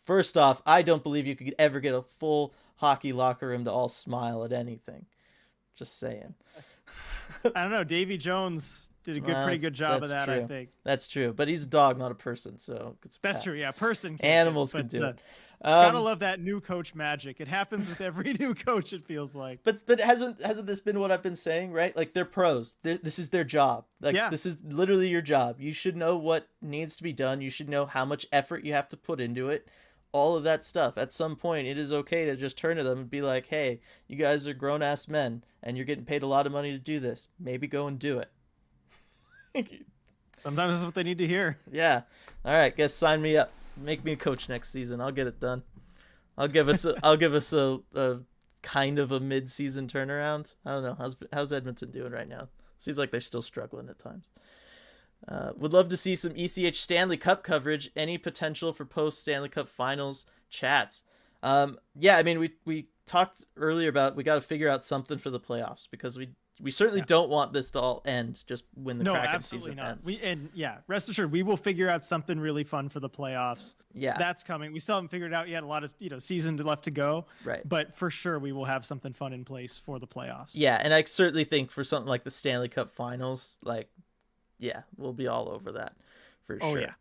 First off, I don't believe you could ever get a full hockey locker room to all smile at anything. Just saying.
I don't know. Davy Jones did a pretty good job of that,
true.
I think.
That's true. But he's a dog, not a person, so
that's true. Yeah, person.
Animals can do it.
Gotta love that new coach magic. It happens with every new coach, it feels like.
But hasn't this been what I've been saying, right? Like they're pros. This is their job. This is literally your job. You should know what needs to be done. You should know how much effort you have to put into it. All of that stuff. At some point, it is okay to just turn to them and be like, "Hey, you guys are grown-ass men, and you're getting paid a lot of money to do this. Maybe go and do it."
Sometimes that's what they need to hear.
Yeah. All right, guess sign me up. Make me a coach next season. I'll get it done. I'll give us a kind of a mid-season turnaround. I don't know. How's Edmonton doing right now? Seems like they're still struggling at times. Would love to see some ECH Stanley Cup coverage. Any potential for post Stanley Cup Finals chats? Yeah, I mean we talked earlier about we got to figure out something for the playoffs because we certainly don't want this to all end just when the Kraken season ends.
Rest assured, we will figure out something really fun for the playoffs.
Yeah,
that's coming. We still haven't figured it out yet. A lot of season left to go.
Right,
but for sure we will have something fun in place for the playoffs.
Yeah, and I certainly think for something like the Stanley Cup Finals, we'll be all over that for sure.
Yeah.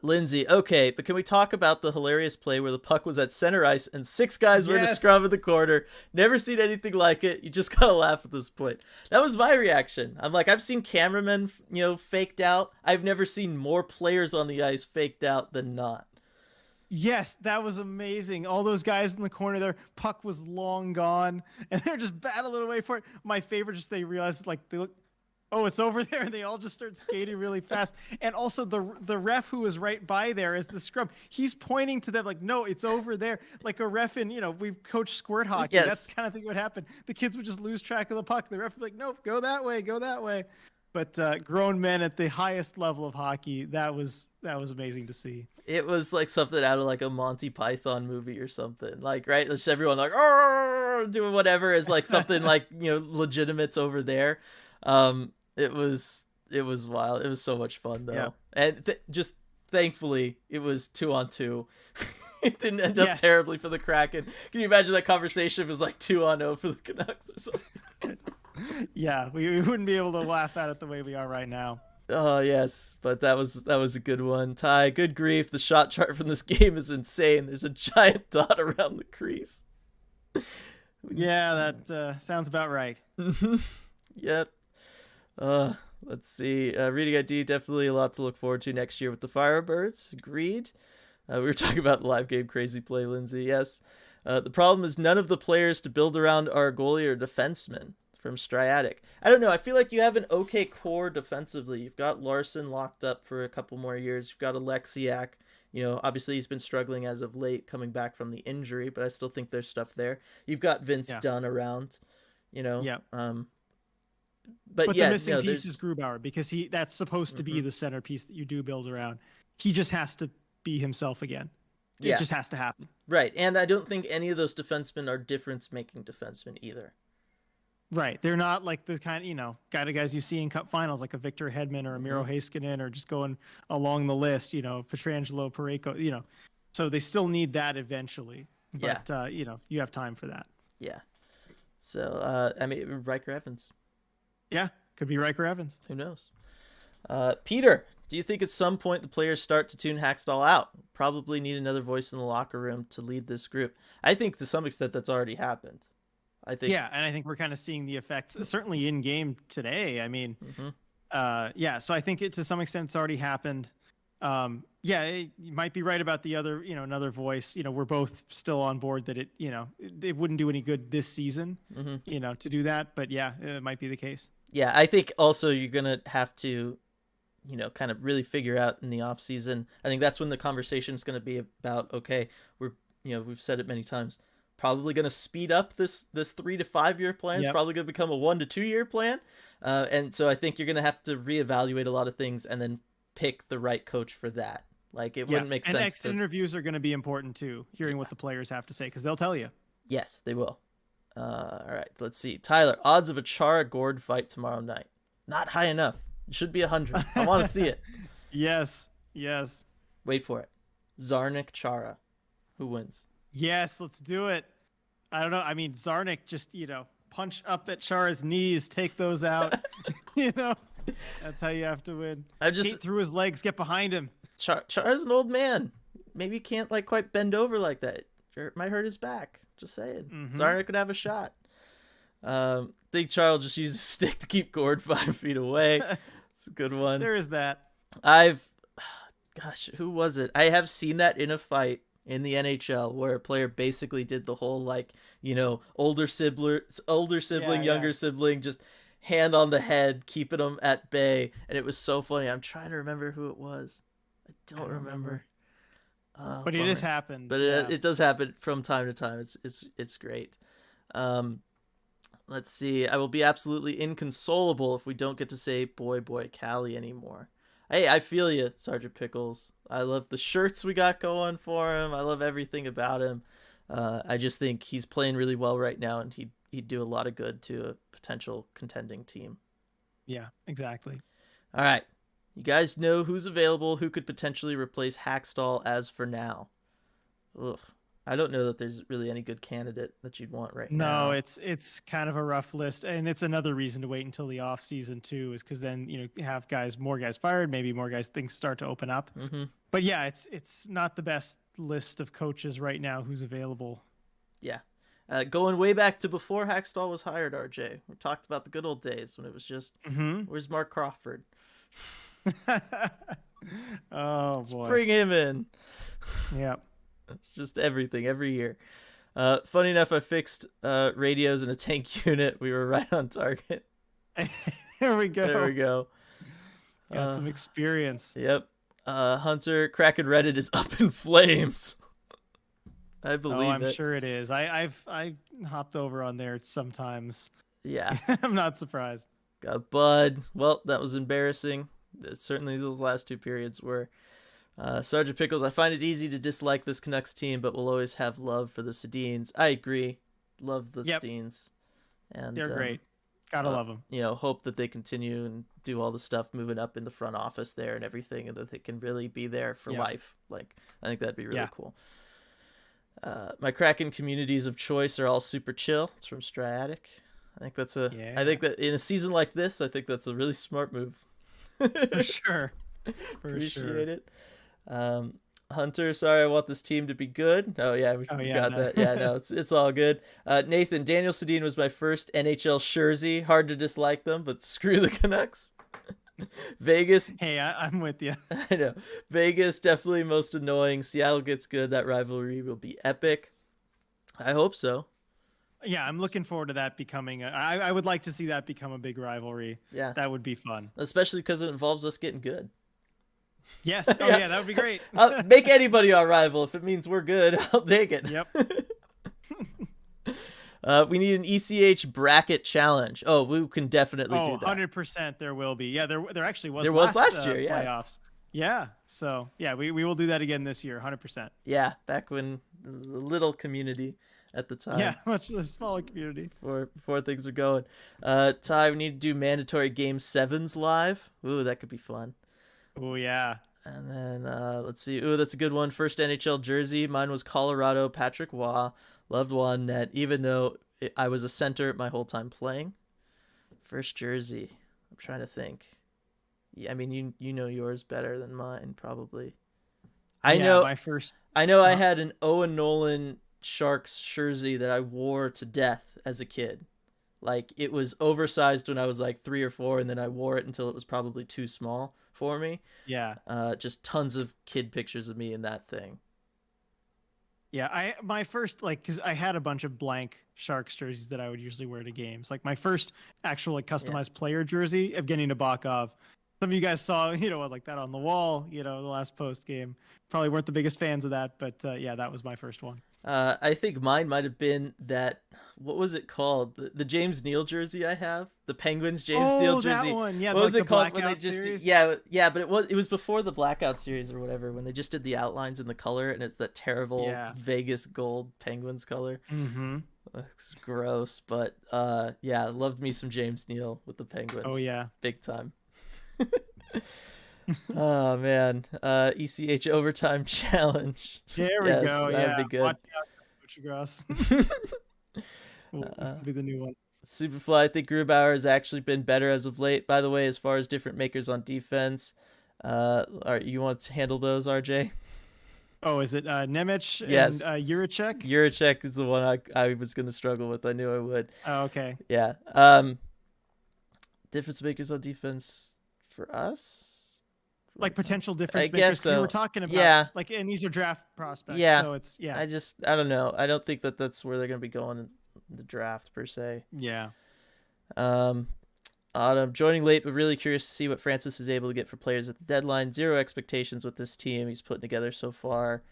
Lindsay, okay, but can we talk about the hilarious play where the puck was at center ice and 6 guys were in a scrum in the corner? Never seen anything like it. You just gotta laugh at this point. That was my reaction. I'm like, I've seen cameramen, faked out. I've never seen more players on the ice faked out than not.
Yes, that was amazing. All those guys in the corner there, puck was long gone, and they're just battling away for it. My favorite, just they realized, they look, oh, it's over there, and they all just start skating really fast. And also the ref who was right by there as the scrum, he's pointing to them like, no, it's over there. Like a ref in, we've coached squirt hockey.
Yes.
That's the kind of thing that would happen. The kids would just lose track of the puck. The ref would be like, nope, go that way, go that way. But grown men at the highest level of hockey, that was amazing to see.
It was like something out of like a Monty Python movie or something. Like, right? Just everyone like, "Arr!" doing whatever is like something like, legitimate's over there. It was wild. It was so much fun though.
Yeah.
And just thankfully it was 2-on-2. It didn't end up
Yes.
terribly for the Kraken. Can you imagine that conversation if it was like 2-0 for the Canucks or something?
Yeah, we wouldn't be able to laugh at it the way we are right now.
Oh yes, but that was a good one. Ty, good grief. The shot chart from this game is insane. There's a giant dot around the crease.
Yeah, that sounds about right.
Yep. Let's see. Reading ID, definitely a lot to look forward to next year with the Firebirds. Agreed. We were talking about the live game crazy play, Lindsay. Yes. The problem is none of the players to build around are goalie or defenseman. From Striatic. I don't know. I feel like you have an okay core defensively. You've got Larson locked up for a couple more years. You've got Alexiak. Obviously he's been struggling as of late coming back from the injury, but I still think there's stuff there. You've got Vince Dunn around,
Yeah.
But
the missing piece is Grubauer, because that's supposed to be the centerpiece that you do build around. He just has to be himself again. It just has to happen.
Right. And I don't think any of those defensemen are difference-making defensemen either.
Right. They're not like the kind, guys you see in cup finals, like a Victor Hedman or a Miro Heiskanen, or just going along the list, Pietrangelo, Parayko, so they still need that eventually. But, you have time for that.
Yeah. So, Riker Evans.
Yeah. Could be Riker Evans.
Who knows? Peter, do you think at some point the players start to tune Hackstall out? Probably need another voice in the locker room to lead this group. I think to some extent that's already happened.
Yeah, and I think we're kind of seeing the effects, certainly in game today. I mean, so I think to some extent it's already happened. You might be right about the other, another voice. We're both still on board that it wouldn't do any good this season, to do that. But yeah, it might be the case.
Yeah, I think also you're going to have to, kind of really figure out in the off season. I think that's when the conversation is going to be about, okay, we've said it many times, probably going to speed up this 3 to 5 year plan. It's probably going to become a 1 to 2 year plan. And so I think you're going to have to reevaluate a lot of things and then pick the right coach for that. Like it wouldn't make sense.
And exit interviews are going to be important too, hearing what the players have to say, because they'll tell you.
Yes, they will. All right, let's see. Tyler, odds of a Chara Gord fight tomorrow night. Not high enough. It should be 100. I want to see it.
Yes.
Wait for it. Zarnik Chara. Who wins?
Yes, let's do it. I don't know. I mean, Zarnik just, punch up at Chara's knees, take those out. That's how you have to win. Skate through his legs, get behind him.
Chara's an old man. Maybe he can't quite bend over like that. It might hurt his back. Just saying. Zarnik could have a shot. Think Chara just uses a stick to keep Gord 5 feet away. It's a good one.
There is that.
Who was it? I have seen that in a fight in the NHL where a player basically did the whole older sibling, younger sibling, just hand on the head, keeping them at bay, and it was so funny. I'm trying to remember who it was. I don't remember.
But it has happened.
But it does happen from time to time. It's great. Let's see. I will be absolutely inconsolable if we don't get to say boy Callie anymore. Hey, I feel you, Sergeant Pickles. I love the shirts we got going for him. I love everything about him. I just think he's playing really well right now, and he'd do a lot of good to a potential contending team.
Yeah, exactly.
All right. You guys know who's available, who could potentially replace Hackstall as for now. Ugh. I don't know that there's really any good candidate that you'd want right now.
No, it's kind of a rough list, and it's another reason to wait until the off season too, is because then have more guys fired, maybe more guys, things start to open up. But yeah, it's not the best list of coaches right now who's available.
Yeah, going way back to before Hackstall was hired, RJ. We talked about the good old days when it was just where's Mark Crawford?
Oh boy,
just bring him in.
Yeah.
It's just everything every year. Funny enough, I fixed radios in a tank unit. We were right on target.
There we
There we
go.
go.
Got
Uh,
some experience.
yep. Hunter Kraken Reddit is up in flames. I
Oh,
believe
I'm
it.
sure it is. I hopped over on there sometimes.
Yeah.
I'm not surprised.
Got Bud. Well, that was embarrassing. Certainly those last two periods were. Sergeant Pickles, I find it easy to dislike this Canucks team, but will always have love for the Sedins. I agree. Love the
Yep,
Sedins. And,
they're great. Gotta love them.
hope that they continue and do all the stuff moving up in the front office there and everything, and that they can really be there for life. Like, I think that'd be really cool. My Kraken communities of choice are all super chill. It's from Striatic. I think I think that in a season like this, I think that's a really smart move.
For sure.
Appreciate it. Hunter, sorry, I want this team to be good. Oh yeah, we got
no.
that. Yeah, no, it's all good. Nathan, Daniel Sedin was my first NHL jersey. Hard to dislike them, but screw the Canucks. Vegas.
Hey, I'm with you.
I know. Vegas definitely most annoying. Seattle gets good. That rivalry will be epic. I hope so.
Yeah, I'm looking forward to that becoming. I would like to see that become a big rivalry.
Yeah,
that would be fun.
Especially because it involves us getting good.
Yes. Oh yeah, that would be great.
I'll make anybody our rival if it means we're good. I'll take it.
Yep.
We need an ECH bracket challenge. Oh, we can definitely do that.
100% there will be. Yeah, there actually was.
There was last year. Yeah.
Playoffs. Yeah. So yeah, we will do that again this year. 100%.
Yeah, back when the little community at the time.
Yeah, much smaller community.
Before things were going. Ty, we need to do mandatory game 7s live. Ooh, that could be fun.
Oh yeah.
And then let's see. Ooh, that's a good one. First NHL jersey. Mine was Colorado. Patrick Waugh. Loved Juan Net, even though I was a center my whole time playing. First jersey. I'm trying to think. Yeah, I mean, you know yours better than mine, probably. I know.
My first.
I know. I had an Owen Nolan Sharks jersey that I wore to death as a kid. Like, it was oversized when I was like 3 or 4, and then I wore it until it was probably too small for me.
Yeah.
Just tons of kid pictures of me in that thing.
Yeah, my first, like, because I had a bunch of blank Sharks jerseys that I would usually wear to games. Like, my first actual like customized player jersey, Evgeny Nabokov. Some of you guys saw, like that on the wall, the last post game. Probably weren't the biggest fans of that, but yeah, that was my first one.
I think mine might have been that. What was it called? The James Neal jersey I have, the Penguins James Neal jersey.
That one. Yeah,
what was
like
it called
when
they just?
Series?
Yeah, but it was before the Blackout series or whatever, when they just did the outlines in the color, and it's that terrible Vegas gold Penguins color.
Mm-hmm.
Looks gross, but yeah, loved me some James Neal with the Penguins.
Oh yeah,
big time. Oh man, ECH overtime challenge.
There we go.
That'd be good.
Watch out, Grass. Will be the new one.
Superfly, I think Grubauer has actually been better as of late. By the way, as far as different makers on defense, you want to handle those, RJ?
Oh, is it Nemec
yes.
and Juracek?
Juracek is the one I was going to struggle with. I knew I would.
Oh, okay.
Yeah. Difference makers on defense for us?
Like potential difference makers.
Guess so.
We were talking about, and these are draft prospects.
Yeah.
So it's,
I don't know. I don't think that's where they're going to be going in the draft per se.
Yeah.
Autumn, joining late, but really curious to see what Francis is able to get for players at the deadline. Zero expectations with this team he's putting together so far.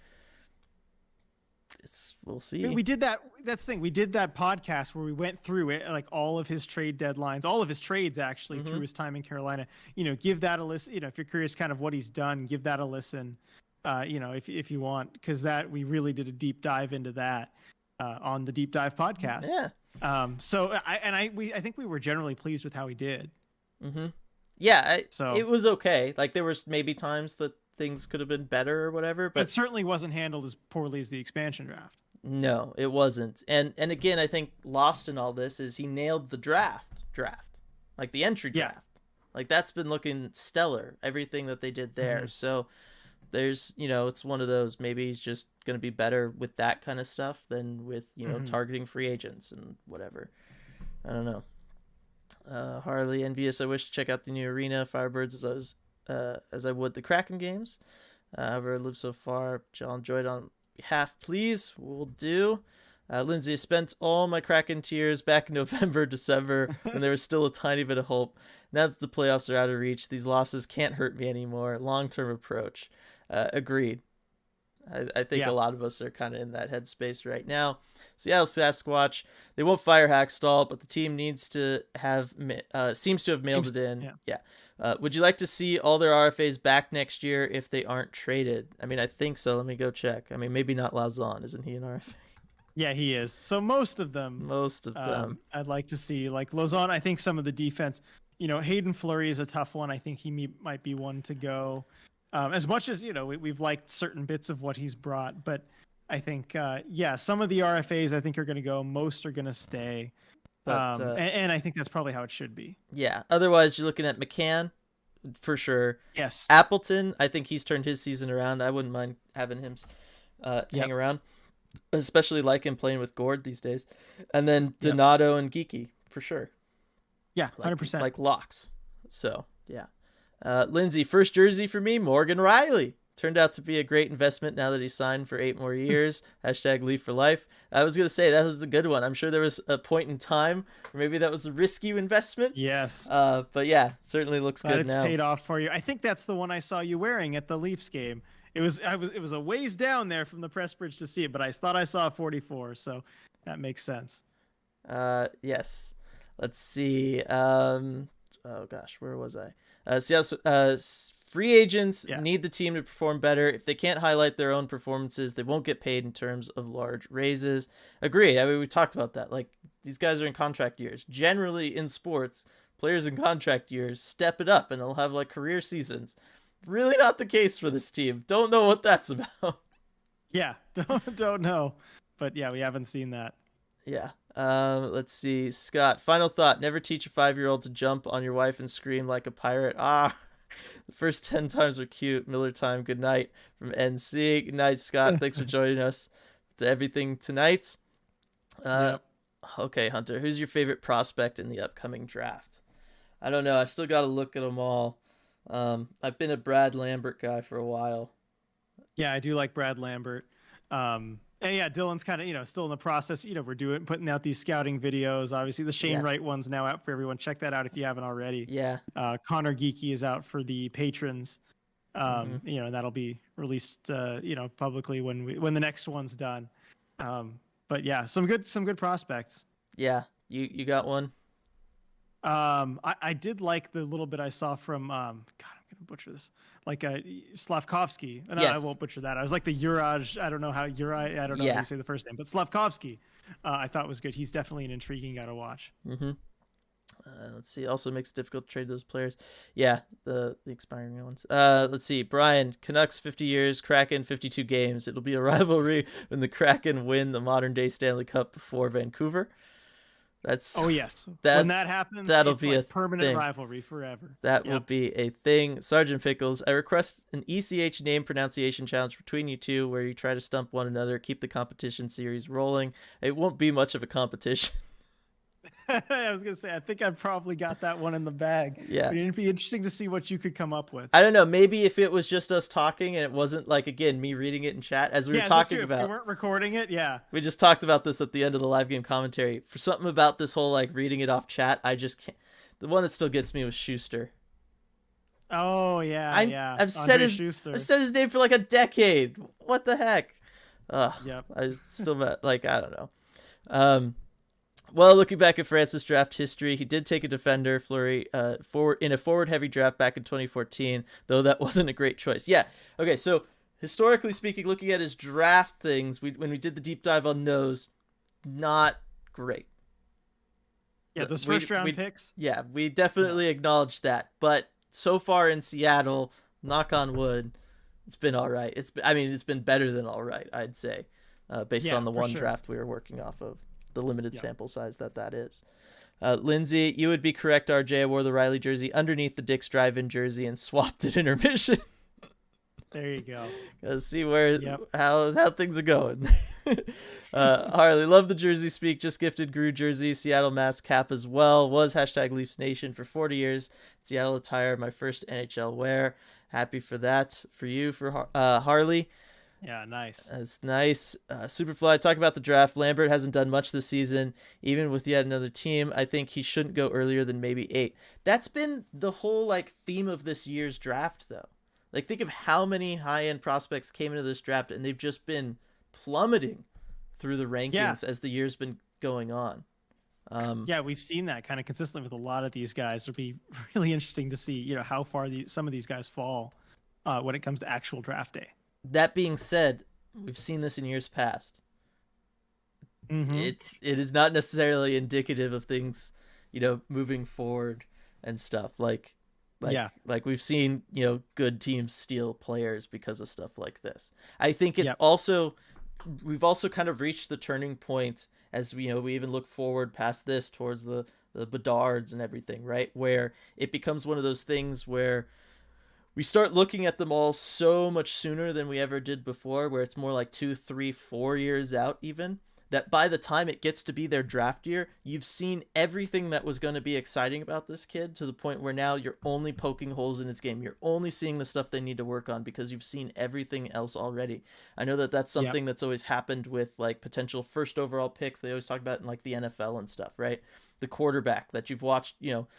We'll see.
We did that. That's the thing. We did that podcast where we went through it, like all of his trade deadlines, all of his trades actually through his time in Carolina. Give that a listen. If you're curious, kind of what he's done, give that a listen. If you want, because we really did a deep dive into that on the Deep Dive podcast.
Yeah.
So I think we were generally pleased with how he did.
Mm-hmm. Yeah. It was okay. Like, there was maybe times that things could have been better or whatever, but
it certainly wasn't handled as poorly as the expansion draft.
No, it wasn't. And again, I think lost in all this is he nailed the draft, like the entry draft. Like, that's been looking stellar, everything that they did there. Mm-hmm. So there's, it's one of those, maybe he's just going to be better with that kind of stuff than with, targeting free agents and whatever. I don't know. Harley, envious. I wish to check out the new arena, Firebirds, as I would the Kraken games. However, I live so far. John enjoyed on behalf, please. Will do. Lindsay, spent all my Kraken tears back in November, December, when there was still a tiny bit of hope. Now that the playoffs are out of reach, these losses can't hurt me anymore. Long-term approach. Agreed. I think a lot of us are kind of in that headspace right now. Seattle Sasquatch, they won't fire Hackstall, but the team needs to have seems to have mailed it in. Yeah. Would you like to see all their RFAs back next year if they aren't traded? I mean, I think so. Let me go check. I mean, maybe not Lauzon. Isn't he an RFA?
Yeah, he is. So most of them. I'd like to see. Like Lauzon, I think some of the defense, Hayden Fleury is a tough one. I think he might be one to go. As much as, we've liked certain bits of what he's brought, but I think, some of the RFAs I think are going to go. Most are going to stay. But, and I think that's probably how it should be.
Yeah. Otherwise, you're looking at McCann for sure.
Yes.
Appleton, I think he's turned his season around. I wouldn't mind having him hang around, especially like him playing with Gord these days. And then Donato and Geeky for sure.
Yeah, 100%.
Like locks. So, yeah. Lindsay, first jersey for me, Morgan Riley. Turned out to be a great investment now that he's signed for 8 more years. #Leaf for life. I was going to say that was a good one. I'm sure there was a point in time where maybe that was a risky investment.
Yes.
But yeah, certainly looks good
it's
now.
It's paid off for you. I think that's the one I saw you wearing at the Leafs game. It was a ways down there from the press bridge to see it, but I thought I saw a 44, so that makes sense.
Yes. Let's see. Oh gosh, where was I? Free agents need the team to perform better. If they can't highlight their own performances, they won't get paid in terms of large raises. Agree. I mean, we talked about that. Like, these guys are in contract years. Generally in sports, players in contract years step it up and they'll have like career seasons. Really not the case for this team. Don't know what that's about.
Yeah, don't know. But yeah, we haven't seen that.
Yeah. Let's see. Scott, final thought. Never teach a 5-year-old to jump on your wife and scream like a pirate. The first 10 times were cute. Miller time. Good night from NC. Good night, Scott. Thanks for joining us to everything tonight. Okay, Hunter, who's your favorite prospect in the upcoming draft? I don't know. I still got to look at them all. I've been a Brad Lambert guy for a while.
Yeah, I do like Brad Lambert. And yeah, Dylan's kind of, still in the process. We're putting out these scouting videos. Obviously, the Shane Wright one's now out for everyone. Check that out if you haven't already.
Yeah.
Connor Geeky is out for the patrons. And that'll be released, publicly when the next one's done. But yeah, some good prospects.
Yeah. You got one?
I did like the little bit I saw from God, I'm gonna butcher this. Like Slavkovsky. No, I won't butcher that. I was like the Uraj. I don't know how how you say the first name, but Slavkovsky, I thought was good. He's definitely an intriguing guy to watch.
Mm-hmm. Let's see. Also makes it difficult to trade those players. Yeah, the expiring ones. Let's see. Brian, Canucks 50 years, Kraken 52 games. It'll be a rivalry when the Kraken win the modern day Stanley Cup before Vancouver.
Yes. When that happens,
that'll be a
permanent
thing.
Rivalry forever.
That will be a thing. Sergeant Pickles, I request an ECH name pronunciation challenge between you two where you try to stump one another, keep the competition series rolling. It won't be much of a competition.
I was going to say, I think I probably got that one in the bag.
Yeah.
But it'd be interesting to see what you could come up with.
I don't know. Maybe if it was just us talking and it wasn't like, again, me reading it in chat as we were talking about.
If we weren't recording it, yeah.
We just talked about this at the end of the live game commentary. For something about this whole like reading it off chat, I just can't. The one that still gets me was Schuster.
Oh, yeah.
I've said his name for like a decade. What the heck?
Yep.
I still like, I don't know. Well, looking back at Francis draft history, he did take a defender, Fleury, in a forward-heavy draft back in 2014, though that wasn't a great choice. Yeah, okay, so historically speaking, looking at his draft things, when we did the deep dive on those, not great.
Yeah, those first-round picks?
Yeah, we definitely acknowledged that, but so far in Seattle, knock on wood, it's been all right. It's been better than all right, I'd say, based on the one draft we were working off of. The limited sample size that is. Lindsay, you would be correct, RJ. I wore the Riley jersey underneath the Dick's Drive-In jersey and swapped it intermission.
There you go.
Gotta see how things are going. Harley, love the jersey speak. Just gifted Gru jersey, Seattle Mass cap as well. Was #Leafs Nation for 40 years. Seattle attire, my first NHL wear. Happy for that for you, for Harley.
Yeah, nice.
That's nice. Superfly, talk about the draft. Lambert hasn't done much this season, even with yet another team. I think he shouldn't go earlier than maybe 8. That's been the whole like theme of this year's draft, though. Like, think of how many high-end prospects came into this draft, and they've just been plummeting through the rankings as the year's been going on.
Yeah, we've seen that kind of consistently with a lot of these guys. It'll be really interesting to see, how far some of these guys fall when it comes to actual draft day.
That being said, we've seen this in years past.
Mm-hmm.
It is not necessarily indicative of things, moving forward and stuff. Like we've seen, good teams steal players because of stuff like this. I think it's we've also kind of reached the turning point as we even look forward past this towards the Bedards and everything, right? Where it becomes one of those things where we start looking at them all so much sooner than we ever did before, where it's more like 2, 3, 4 years out even, that by the time it gets to be their draft year, you've seen everything that was going to be exciting about this kid to the point where now you're only poking holes in his game. You're only seeing the stuff they need to work on because you've seen everything else already. I know that that's something that's always happened with like potential first overall picks. They always talk about in like the NFL and stuff, right? The quarterback that you've watched,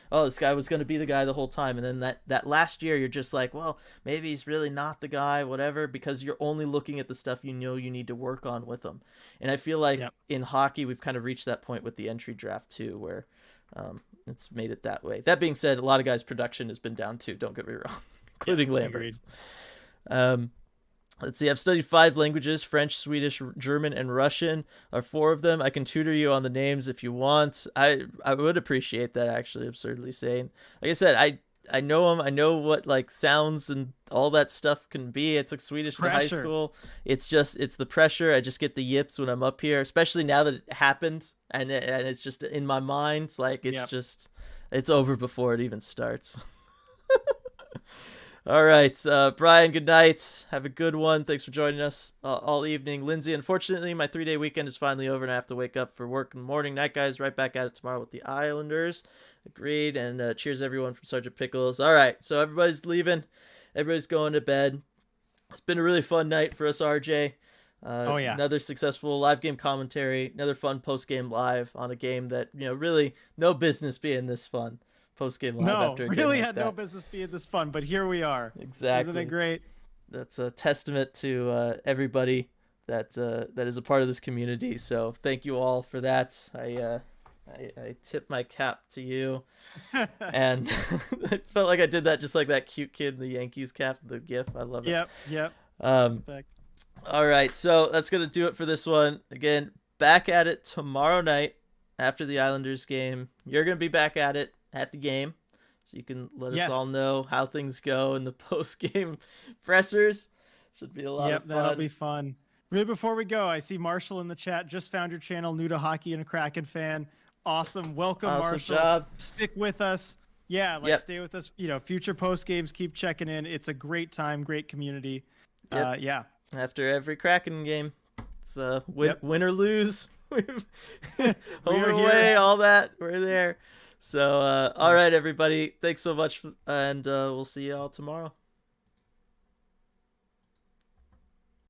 oh, this guy was going to be the guy the whole time. And then that last year, you're just like, well, maybe he's really not the guy, whatever, because you're only looking at the stuff you need to work on with him. And I feel like in hockey, we've kind of reached that point with the entry draft too, where it's made it that way. That being said, a lot of guys' production has been down too, don't get me wrong, including Lambert. Let's see, I've studied 5 languages, French, Swedish, German, and Russian are 4 of them. I can tutor you on the names if you want. I would appreciate that, actually, absurdly saying. Like I said, I know them. I know what like sounds and all that stuff can be. I took Swedish in high school. It's the pressure. I just get the yips when I'm up here, especially now that it happened. And it's just in my mind. It's like, it's over before it even starts. All right, Brian, good night. Have a good one. Thanks for joining us all evening. Lindsay, unfortunately, my 3-day weekend is finally over and I have to wake up for work in the morning. Night, guys. Right back at it tomorrow with the Islanders. Agreed. And cheers, everyone, from Sergeant Pickles. All right, so everybody's leaving. Everybody's going to bed. It's been a really fun night for us, RJ. Another successful live game commentary. Another fun post-game live on a game that, really no business being this fun. Post-game live after a game
really
like
had
that.
no business being this fun, but here we are.
Exactly.
Isn't it great?
That's a testament to everybody that is a part of this community. So thank you all for that. I tip my cap to you. And I felt like I did that just like that cute kid in the Yankees cap, the GIF. I love it.
Yep.
All right, so that's going to do it for this one. Again, back at it tomorrow night after the Islanders game. You're going to be back at it at the game, so you can let us all know how things go in the post-game pressers. Should be a lot of fun.
That'll be fun. Really, before we go, I see Marshall in the chat. Just found your channel, new to hockey and a Kraken fan. Awesome. Welcome, Marshall.
Job.
Stick with us. Stay with us. Future post games, keep checking in. It's a great time, great community.
After every Kraken game, it's win or lose. Home or away, all that. We're there. So, all right, everybody. Thanks so much, and we'll see you all tomorrow.